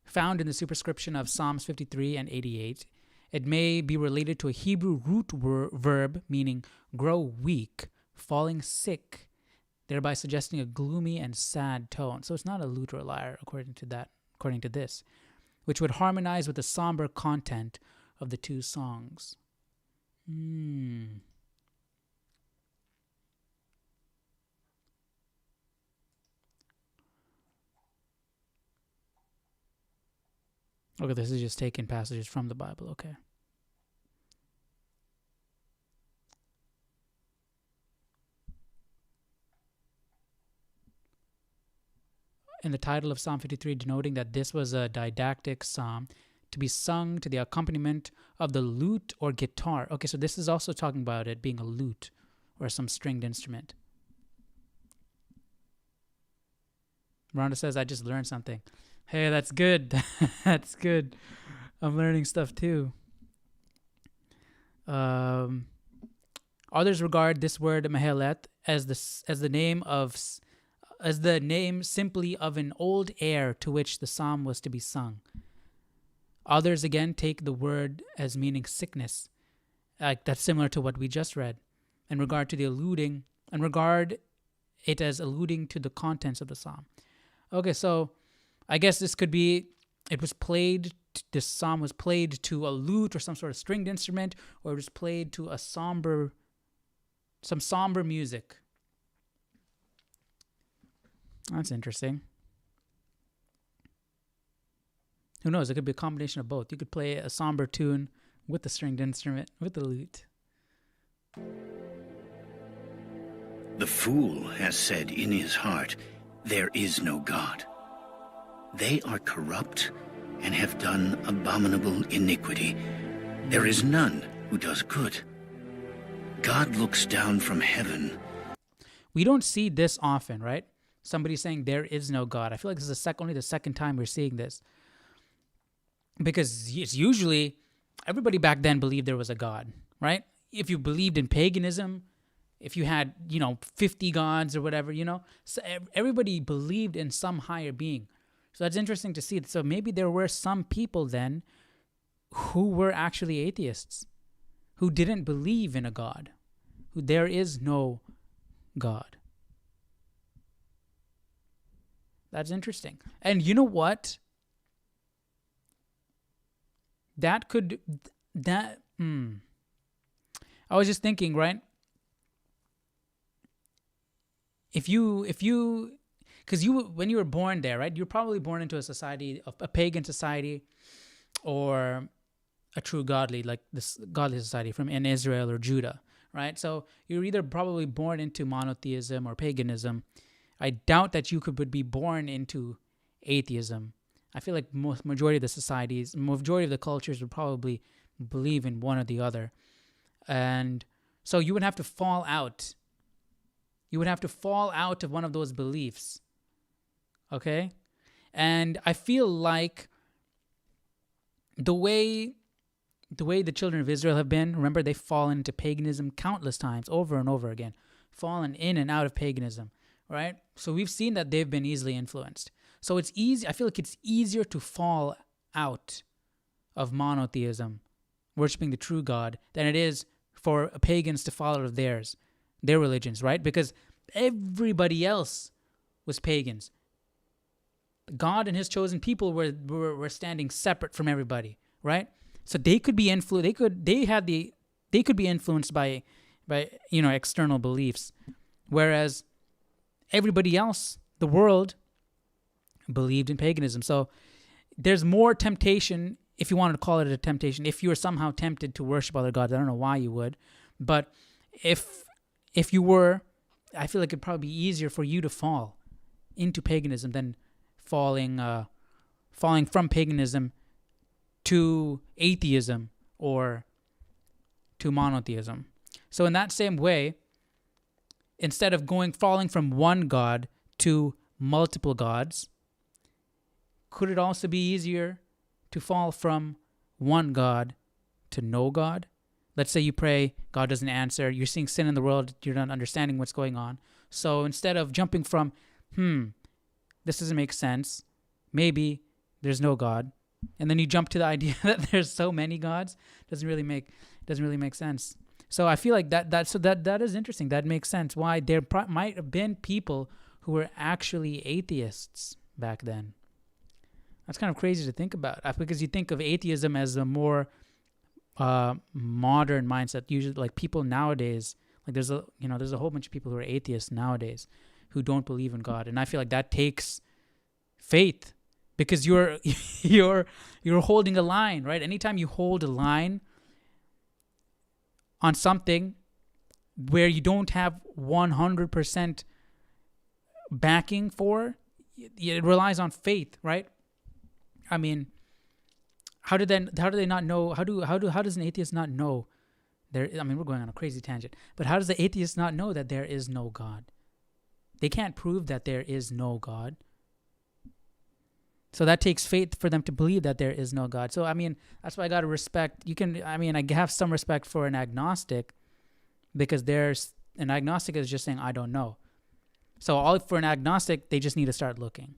A: found in the superscription of Psalms 53 and 88. It may be related to a Hebrew root verb meaning grow weak, falling sick, thereby suggesting a gloomy and sad tone. So it's not a lute or a lyre, according to this, which would harmonize with the somber content of the two songs. Okay, this is just taking passages from the Bible, okay. In the title of Psalm 53, denoting that this was a didactic psalm to be sung to the accompaniment of the lute or guitar. Okay, so this is also talking about it being a lute or some stringed instrument. Rhonda says, I just learned something. Hey, that's good. That's good. I'm learning stuff too. Others regard this word Mehaleth as the name simply of an old air to which the psalm was to be sung. Others again take the word as meaning sickness. That's similar to what we just read. And regard it as alluding to the contents of the psalm. Okay, so I guess this could be, this psalm was played to a lute or some sort of stringed instrument, or it was played to some somber music. That's interesting. Who knows? It could be a combination of both. You could play a somber tune with the stringed instrument, with the lute.
D: The fool has said in his heart, there is no God. They are corrupt and have done abominable iniquity. There is none who does good. God looks down from heaven.
A: We don't see this often, right? Somebody saying there is no God. I feel like this is only the second time we're seeing this. Because it's usually, everybody back then believed there was a God, right? If you believed in paganism, if you had, 50 gods or whatever, so everybody believed in some higher being. So that's interesting to see. So maybe there were some people then who were actually atheists, who didn't believe in a God, who there is no God. That's interesting. And you know what? I was just thinking, right? If you, because when you were born there, right, you're probably born into a society, a pagan society, or a true godly, like this godly society in Israel or Judah, right? So you're either probably born into monotheism or paganism. I doubt that you would be born into atheism. I feel like majority of the cultures would probably believe in one or the other. And so you would have to fall out. You would have to fall out of one of those beliefs. Okay? And I feel like the way the children of Israel have been, remember, they've fallen into paganism countless times, over and over again. Fallen in and out of paganism, right? So we've seen that they've been easily influenced. So it's easy. I feel like it's easier to fall out of monotheism, worshiping the true God, than it is for pagans to fall out of their religions, right? Because everybody else was pagans. God and his chosen people were standing separate from everybody, right? So they could be they could be influenced by external beliefs, whereas everybody else, the world, believed in paganism. So there's more temptation, if you wanted to call it a temptation, if you were somehow tempted to worship other gods. I don't know why you would, but if you were, I feel like it'd probably be easier for you to fall into paganism than falling falling from paganism to atheism or to monotheism. So in that same way, instead of falling from one God to multiple gods, could it also be easier to fall from one God to no God? Let's say you pray, God doesn't answer, you're seeing sin in the world, you're not understanding what's going on. So instead of jumping from, this doesn't make sense, maybe there's no God, and then you jump to the idea that there's so many gods, doesn't really make sense. So I feel like that is interesting. That makes sense. Why there might have been people who were actually atheists back then. That's kind of crazy to think about, because you think of atheism as a more modern mindset. Usually, like people nowadays, like there's a whole bunch of people who are atheists nowadays who don't believe in God, and I feel like that takes faith, because you're holding a line, right? Anytime you hold a line on something where you don't have 100% backing for, it relies on faith, right? I mean, how do they not know? How does an atheist not know there? I mean, we're going on a crazy tangent, but how does the atheist not know that there is no God? They can't prove that there is no God. So that takes faith for them to believe that there is no God. So I mean, that's why I gotta respect. I have some respect for an agnostic, because an agnostic is just saying I don't know. So for an agnostic, they just need to start looking.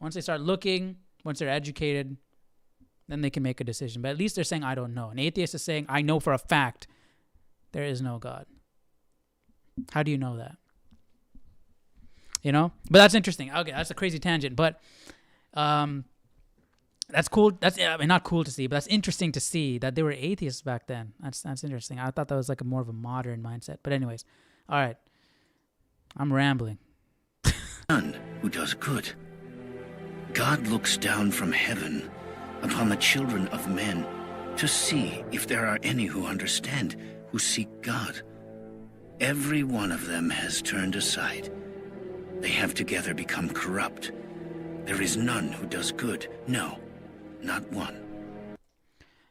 A: Once they start looking, once they're educated, then they can make a decision. But at least they're saying, I don't know. An atheist is saying, I know for a fact there is no God. How do you know that? But that's interesting. Okay, that's a crazy tangent. But that's cool. That's not cool to see, but that's interesting to see that they were atheists back then. That's interesting. I thought that was like more of a modern mindset. But anyways, all right. I'm rambling.
D: None who does good. God looks down from heaven upon the children of men to see if there are any who understand, who seek God. Every one of them has turned aside. They have together become corrupt. There is none who does good. No, not one.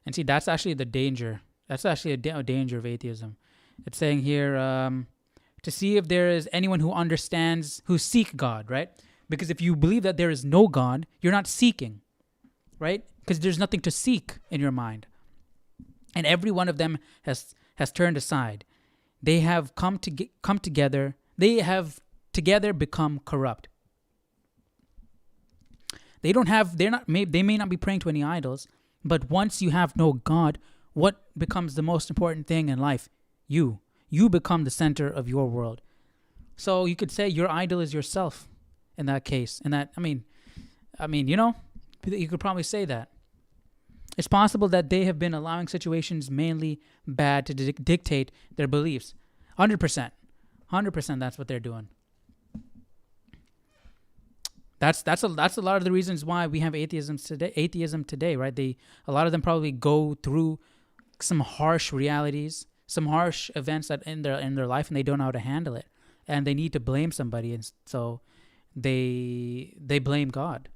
A: And see, that's actually the danger. That's actually a danger of atheism. It's saying here, to see if there is anyone who understands, who seek God, right? Because if you believe that there is no God, you're not seeking, right? Because there's nothing to seek in your mind. And every one of them has turned aside. They have come together. They have together become corrupt. They may not be praying to any idols, but once you have no God, what becomes the most important thing in life? You become the center of your world. So you could say your idol is yourself in that case. And that, I mean, you could probably say that. It's possible that they have been allowing situations mainly bad to dictate their beliefs. 100%. 100% that's what they're doing. That's a lot of the reasons why we have atheism today, right? A lot of them probably go through some harsh realities, some harsh events that in their life, and they don't know how to handle it, and they need to blame somebody, and so they blame God.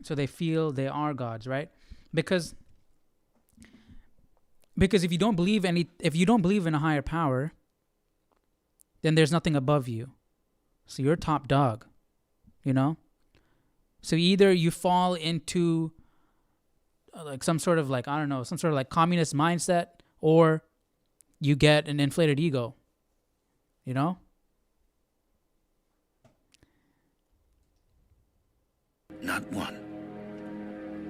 A: So they feel they are gods, right? Because if you don't believe in a higher power, then there's nothing above you. So you're top dog. So either you fall into some sort of communist mindset, or you get an inflated ego,
D: Not one.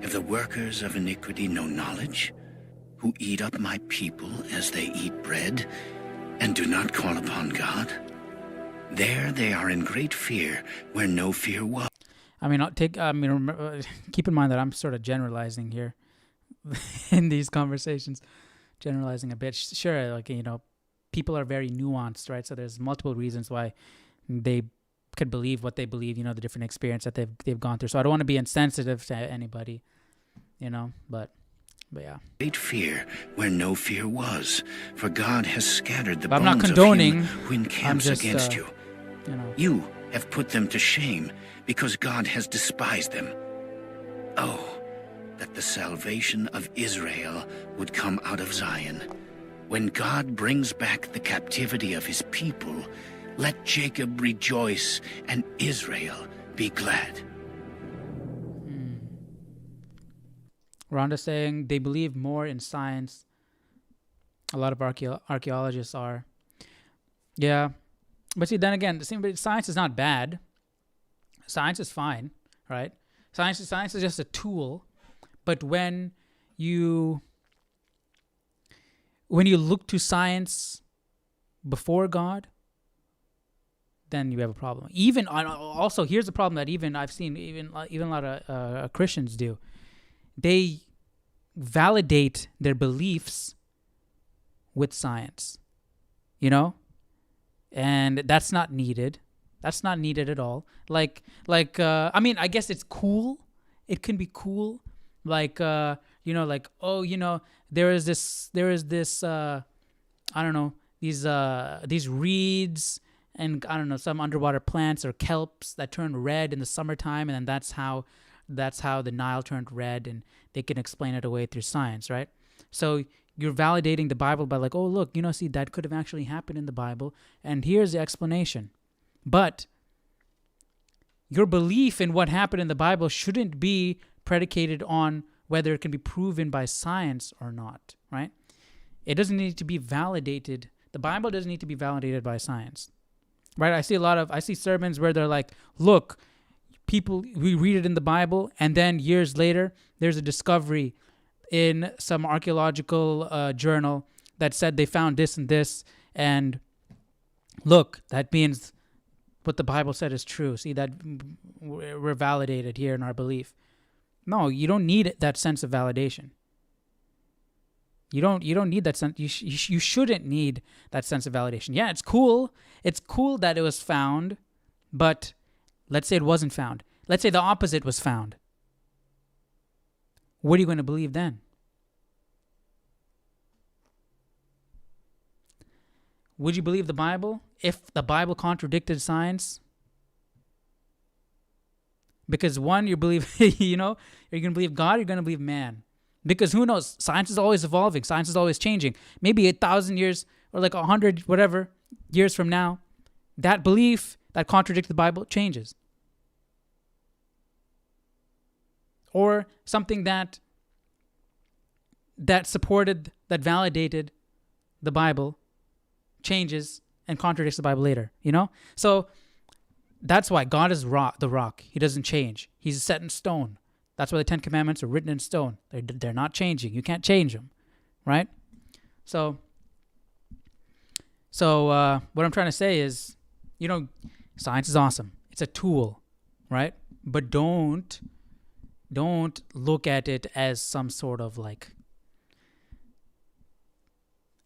D: Have the workers of iniquity no knowledge, who eat up my people as they eat bread, and do not call upon God? There they are in great fear, where no fear was.
A: Keep in mind that I'm sort of generalizing here in these conversations, generalizing a bit. Sure, people are very nuanced, right? So there's multiple reasons why they could believe what they believe, the different experience that they've gone through. So I don't want to be insensitive to anybody, but yeah.
D: Great fear where no fear was, for God has scattered the
A: but I'm not
D: bones
A: condoning,
D: of him who encamps against you. You have put them to shame, because God has despised them. Oh, that the salvation of Israel would come out of Zion. When God brings back the captivity of his people, let Jacob rejoice and Israel be glad.
A: Rhonda saying they believe more in science. A lot of archaeologists are. Yeah. But see, then again, science is not bad. Science is fine, right? Science is just a tool. But when you look to science before God, then you have a problem. Even also, here's the problem that even I've seen even a lot of Christians do. They validate their beliefs with science, and that's not needed. That's not needed at all. I mean, I guess it's cool. It can be cool. There is this, I don't know, these reeds and I don't know, some underwater plants or kelps that turn red in the summertime, and then that's how the Nile turned red, and they can explain it away through science, right? So you're validating the Bible by like, oh, look, see, that could have actually happened in the Bible, and here's the explanation. But your belief in what happened in the Bible shouldn't be predicated on whether it can be proven by science or not, right? It doesn't need to be validated. The Bible doesn't need to be validated by science, right? I see sermons where they're like, look, we read it in the Bible, and then years later, there's a discovery in some archaeological journal that said they found this and this, and look, that means what the Bible said is true. See, that we're validated here in our belief. No, you don't need that sense of validation. You don't need that sense. You shouldn't need that sense of validation. Yeah, it's cool. It's cool that it was found, but let's say it wasn't found. Let's say the opposite was found. What are you going to believe then? Would you believe the Bible if the Bible contradicted science? Because one, you believe, you're going to believe God, you're going to believe man. Because who knows? Science is always evolving. Science is always changing. Maybe 1,000 years or like 100, whatever, years from now, that belief that contradicts the Bible changes. Or something that supported, that validated the Bible changes and contradicts the Bible later, So that's why God is the rock. He doesn't change. He's set in stone. That's why the 10 Commandments are written in stone. They're not changing. You can't change them, right? So what I'm trying to say is, science is awesome. It's a tool, right? But don't look at it as some sort of when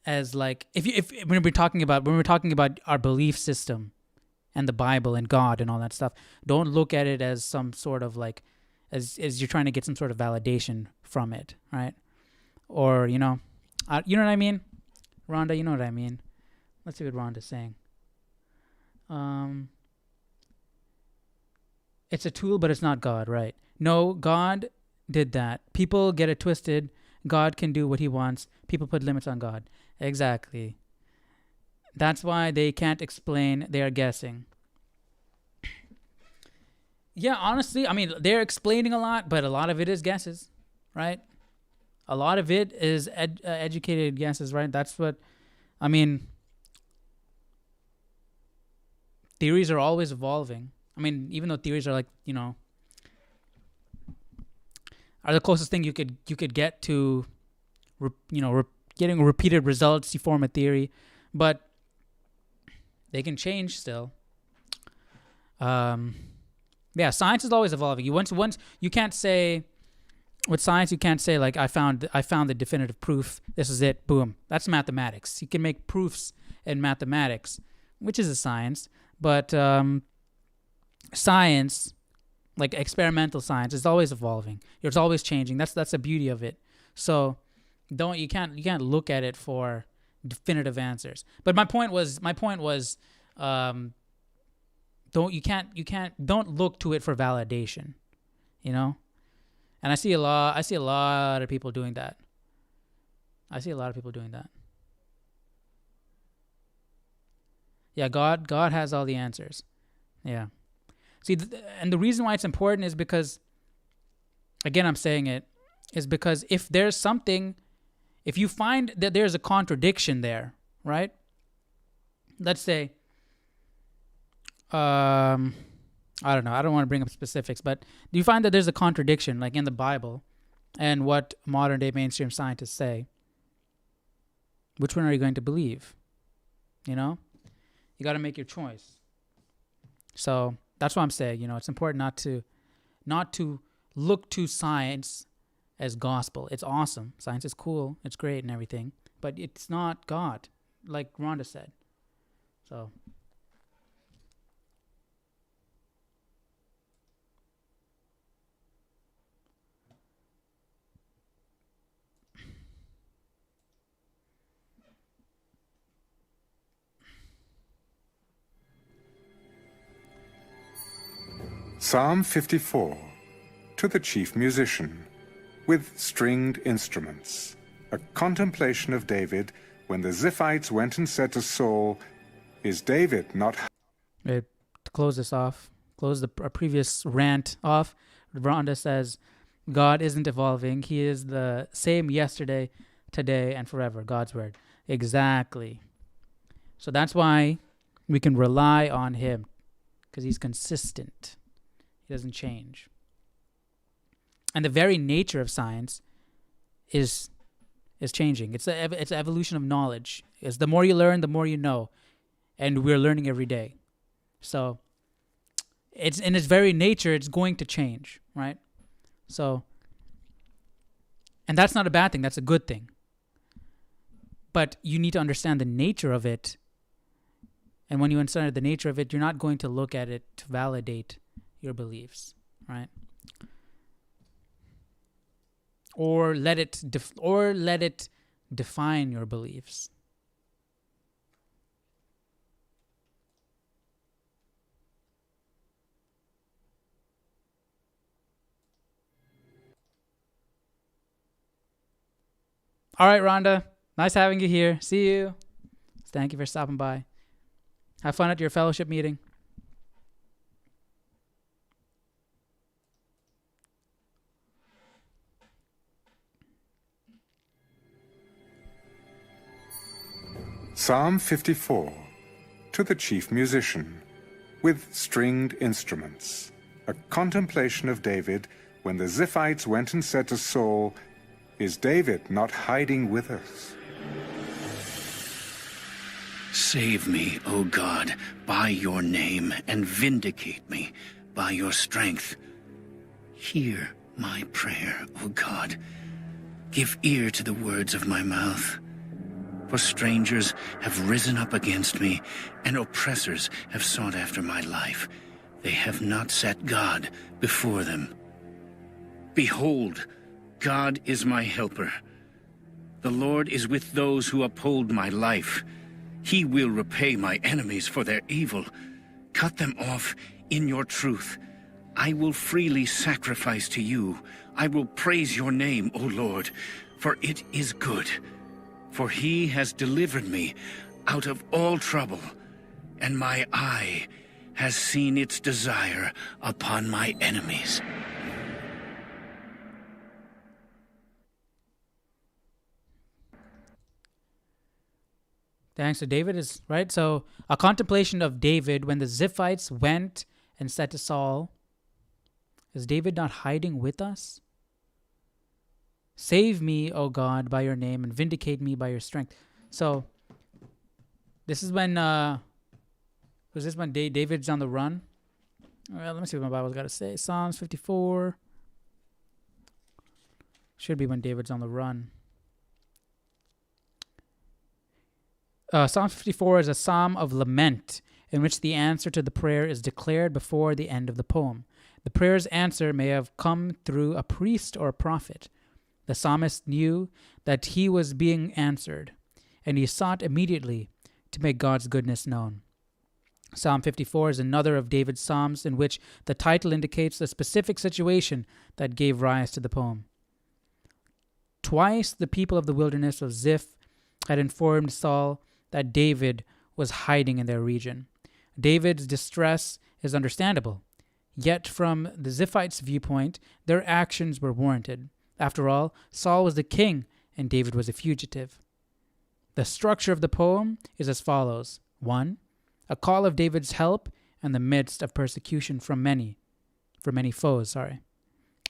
A: we're talking about our belief system and the Bible and God and all that stuff, don't look at it as some sort of as you're trying to get some sort of validation from it, right? Or you know what I mean, Rhonda, you know what I mean. Let's see what Rhonda's saying. It's a tool, but it's not God, right? No, God did that. People get it twisted. God can do what he wants. People put limits on God. Exactly. That's why they can't explain. They are guessing. Yeah, honestly, I mean, they're explaining a lot, but a lot of it is guesses, right? A lot of it is educated guesses, right? That's what, I mean, theories are always evolving. I mean, even though theories are are the closest thing you could get to, getting repeated results. You form a theory, but they can change still. Yeah, science is always evolving. Once you can't say with science, you can't say I found the definitive proof. This is it. Boom. That's mathematics. You can make proofs in mathematics, which is a science, but science, like experimental science, is always evolving. It's always changing. That's the beauty of it. So you can't look at it for definitive answers. But my point was don't look to it for validation, you know? And I see a lot of people doing that. Yeah, God has all the answers. Yeah. See, and the reason why it's important is because, again, I'm saying it, is because if you find that there's a contradiction there, right? Let's say, I don't know, I don't want to bring up specifics, but do you find that there's a contradiction, like in the Bible, and what modern day mainstream scientists say? Which one are you going to believe? You know? You got to make your choice. So that's what I'm saying. You know, it's important not to look to science as gospel. It's awesome. Science is cool. It's great and everything. But it's not God, like Rhonda said. So.
B: Psalm 54, to the chief musician, with stringed instruments, a contemplation of David when the Ziphites went and said to Saul, "Is David not..."
A: To close this off, close the previous rant off, Rhonda says, God isn't evolving. He is the same yesterday, today, and forever. God's word. Exactly. So that's why we can rely on him, because he's consistent. He doesn't change. And the very nature of science is changing. It's an evolution of knowledge. It's the more you learn, the more you know. And we're learning every day. So it's in its very nature, it's going to change, right? So, and that's not a bad thing. That's a good thing. But you need to understand the nature of it. And when you understand the nature of it, you're not going to look at it to validate your beliefs, right? Or let it define your beliefs. All right, Rhonda. Nice having you here. See you. Thank you for stopping by. Have fun at your fellowship meeting.
B: Psalm 54, to the chief musician, with stringed instruments, a contemplation of David when the Ziphites went and said to Saul, "Is David not hiding with us?"
D: Save me, O God, by your name, and vindicate me by your strength. Hear my prayer, O God. Give ear to the words of my mouth. For strangers have risen up against me, and oppressors have sought after my life. They have not set God before them. Behold, God is my helper. The Lord is with those who uphold my life. He will repay my enemies for their evil. Cut them off in your truth. I will freely sacrifice to you. I will praise your name, O Lord, for it is good. For he has delivered me out of all trouble, and my eye has seen its desire upon my enemies.
A: Thanks. So David is, right? So a contemplation of David when the Ziphites went and said to Saul, "Is David not hiding with us? Save me, O God, by your name, and vindicate me by your strength." So this is when, was this when David's on the run? Well, let me see what my Bible's got to say. Psalms 54. Should be when David's on the run. Psalm 54 is a psalm of lament in which the answer to the prayer is declared before the end of the poem. The prayer's answer may have come through a priest or a prophet. The psalmist knew that he was being answered, and he sought immediately to make God's goodness known. Psalm 54 is another of David's psalms in which the title indicates the specific situation that gave rise to the poem. Twice the people of the wilderness of Ziph had informed Saul that David was hiding in their region. David's distress is understandable, yet from the Ziphites' viewpoint, their actions were warranted. After all, Saul was the king and David was a fugitive. The structure of the poem is as follows. 1. A call of David's help in the midst of persecution for many foes.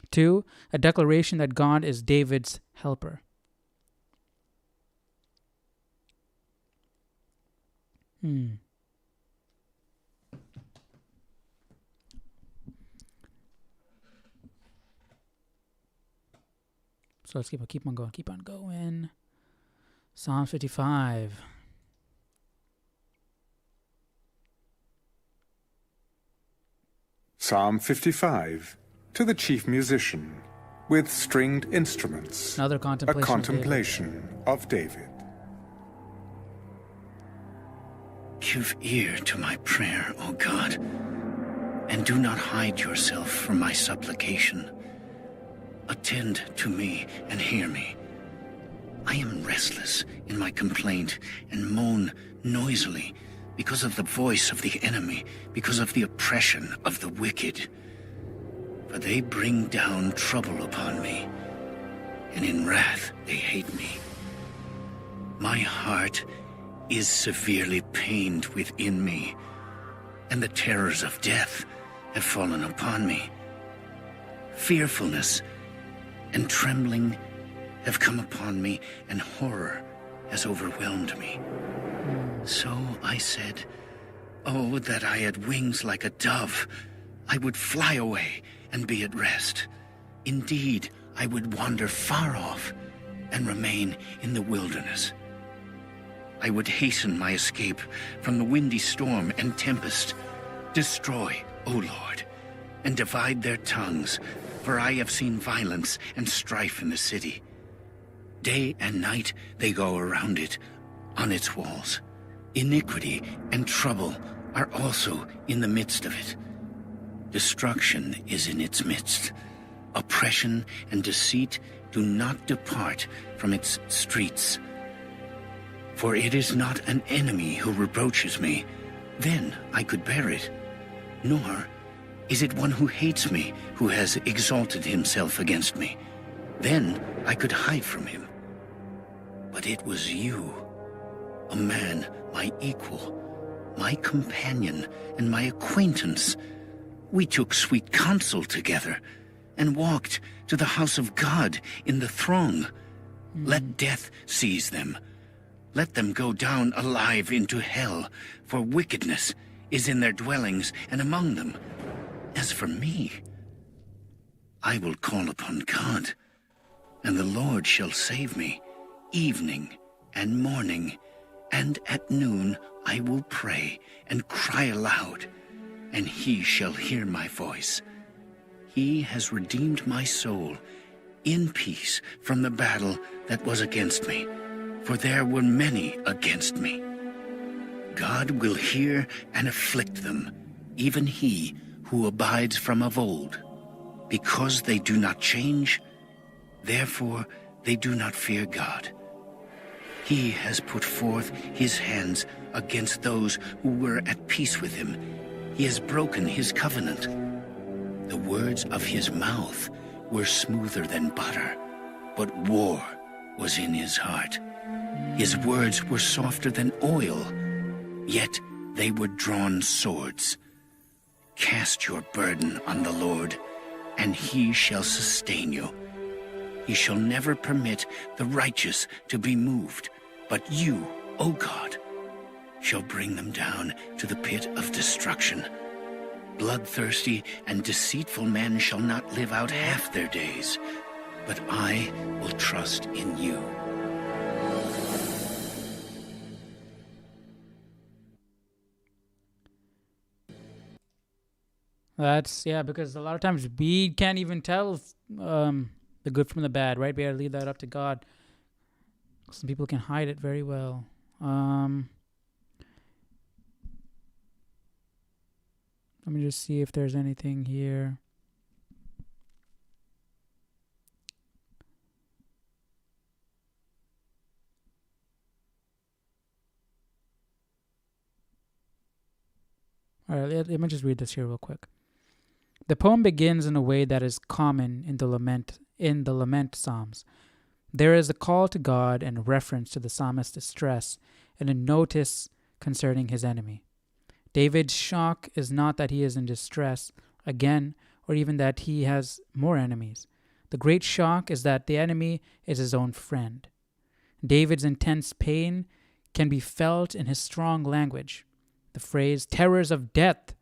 A: 2. A declaration that God is David's helper. So let's keep on going. Psalm 55.
B: Psalm 55, to the chief musician, with stringed instruments.
A: Another contemplation.
B: A contemplation of David.
D: Give ear to my prayer, O God, and do not hide yourself from my supplication. Attend to me and hear me. I am restless in my complaint and moan noisily because of the voice of the enemy, because of the oppression of the wicked. For they bring down trouble upon me, and in wrath they hate me. My heart is severely pained within me, and the terrors of death have fallen upon me. Fearfulness and trembling have come upon me, and horror has overwhelmed me. So I said, oh, that I had wings like a dove. I would fly away and be at rest. Indeed, I would wander far off and remain in the wilderness. I would hasten my escape from the windy storm and tempest. Destroy, O Lord, and divide their tongues, for I have seen violence and strife in the city. Day and night they go around it, on its walls. Iniquity and trouble are also in the midst of it. Destruction is in its midst. Oppression and deceit do not depart from its streets. For it is not an enemy who reproaches me, then I could bear it. Nor is it one who hates me, who has exalted himself against me. Then I could hide from him. But it was you, a man, my equal, my companion, and my acquaintance. We took sweet counsel together and walked to the house of God in the throng. Let death seize them. Let them go down alive into hell, for wickedness is in their dwellings and among them. As for me, I will call upon God, and the Lord shall save me. Evening and morning, and at noon I will pray and cry aloud, and he shall hear my voice. He has redeemed my soul in peace from the battle that was against me, for there were many against me. God will hear and afflict them, even he who abides from of old. Because they do not change, therefore they do not fear God. He has put forth his hands against those who were at peace with him. He has broken his covenant. The words of his mouth were smoother than butter, but war was in his heart. His words were softer than oil, yet they were drawn swords. Cast your burden on the Lord, and he shall sustain you. He shall never permit the righteous to be moved, but you, O God, shall bring them down to the pit of destruction. Bloodthirsty and deceitful men shall not live out half their days, but I will trust in you.
A: Because a lot of times we can't even tell the good from the bad, right? We gotta leave that up to God. Some people can hide it very well. Let me just see if there's anything here. All right, let me just read this here real quick. The poem begins in a way that is common in the lament psalms. There is a call to God and a reference to the psalmist's distress and a notice concerning his enemy. David's shock is not that he is in distress again or even that he has more enemies. The great shock is that the enemy is his own friend. David's intense pain can be felt in his strong language. The phrase terrors of death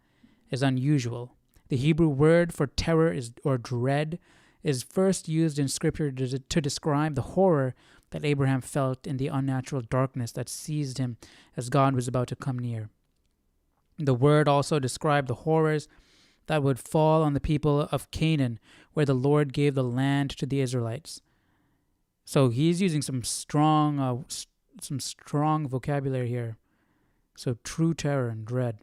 A: is unusual. The Hebrew word for terror or dread is first used in Scripture to describe the horror that Abraham felt in the unnatural darkness that seized him as God was about to come near. The word also described the horrors that would fall on the people of Canaan, where the Lord gave the land to the Israelites. So he's using some strong vocabulary here. So true terror and dread.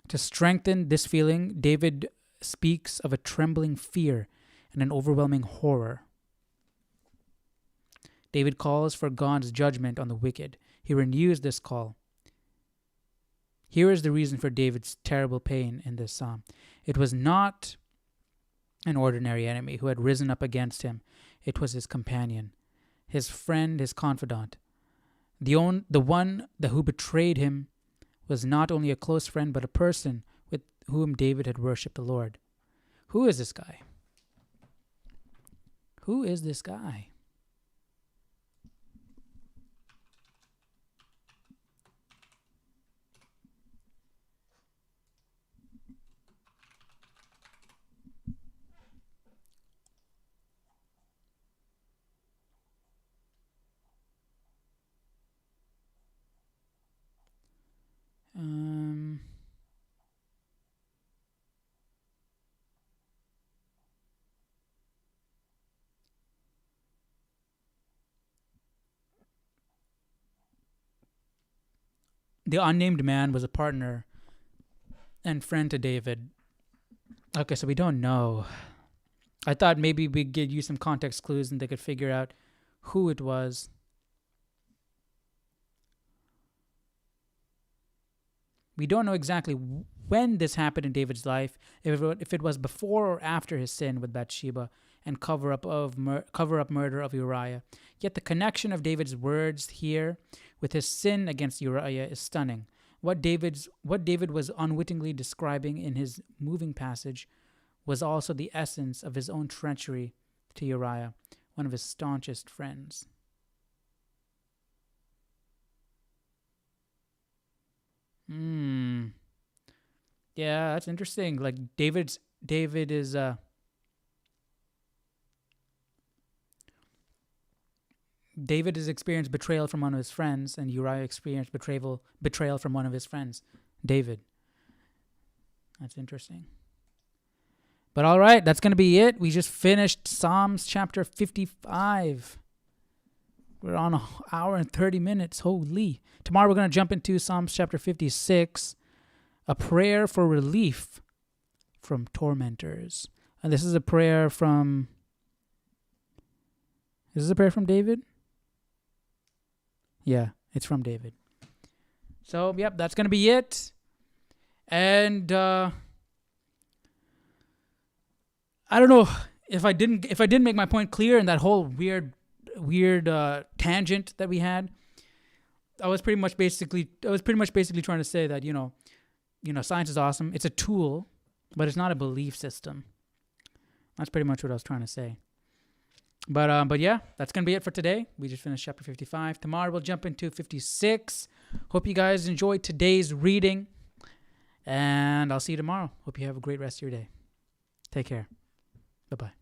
A: To strengthen this feeling, David speaks of a trembling fear and an overwhelming horror. David calls for God's judgment on the wicked. He renews this call. Here is the reason for David's terrible pain in this psalm. It was not an ordinary enemy who had risen up against him. It was his companion, his friend, his confidant. The one who betrayed him was not only a close friend, but a person with whom David had worshipped the Lord. Who is this guy? Who is this guy? The unnamed man was a partner and friend to David. Okay, so we don't know. I thought maybe we'd give you some context clues and they could figure out who it was. We don't know exactly when this happened in David's life, if it was before or after his sin with Bathsheba and cover up murder of Uriah. Yet the connection of David's words here with his sin against Uriah is stunning. What David was unwittingly describing in his moving passage was also the essence of his own treachery to Uriah, one of his staunchest friends. Yeah, that's interesting. Like David has experienced betrayal from one of his friends, and Uriah experienced betrayal from one of his friends, David. That's interesting. But all right, that's going to be it. We just finished Psalms chapter 55. We're on an hour and 30 minutes. Holy. Tomorrow we're going to jump into Psalms chapter 56, a prayer for relief from tormentors. And this is a prayer from... Is this a prayer from David? Yeah, it's from David. So, yep, that's going to be it. And I don't know if I didn't make my point clear in that whole weird tangent that we had. I was pretty much basically trying to say that, you know, science is awesome. It's a tool, but it's not a belief system. That's pretty much what I was trying to say. But yeah, that's going to be it for today. We just finished chapter 55. Tomorrow we'll jump into 56. Hope you guys enjoyed today's reading. And I'll see you tomorrow. Hope you have a great rest of your day. Take care. Bye-bye.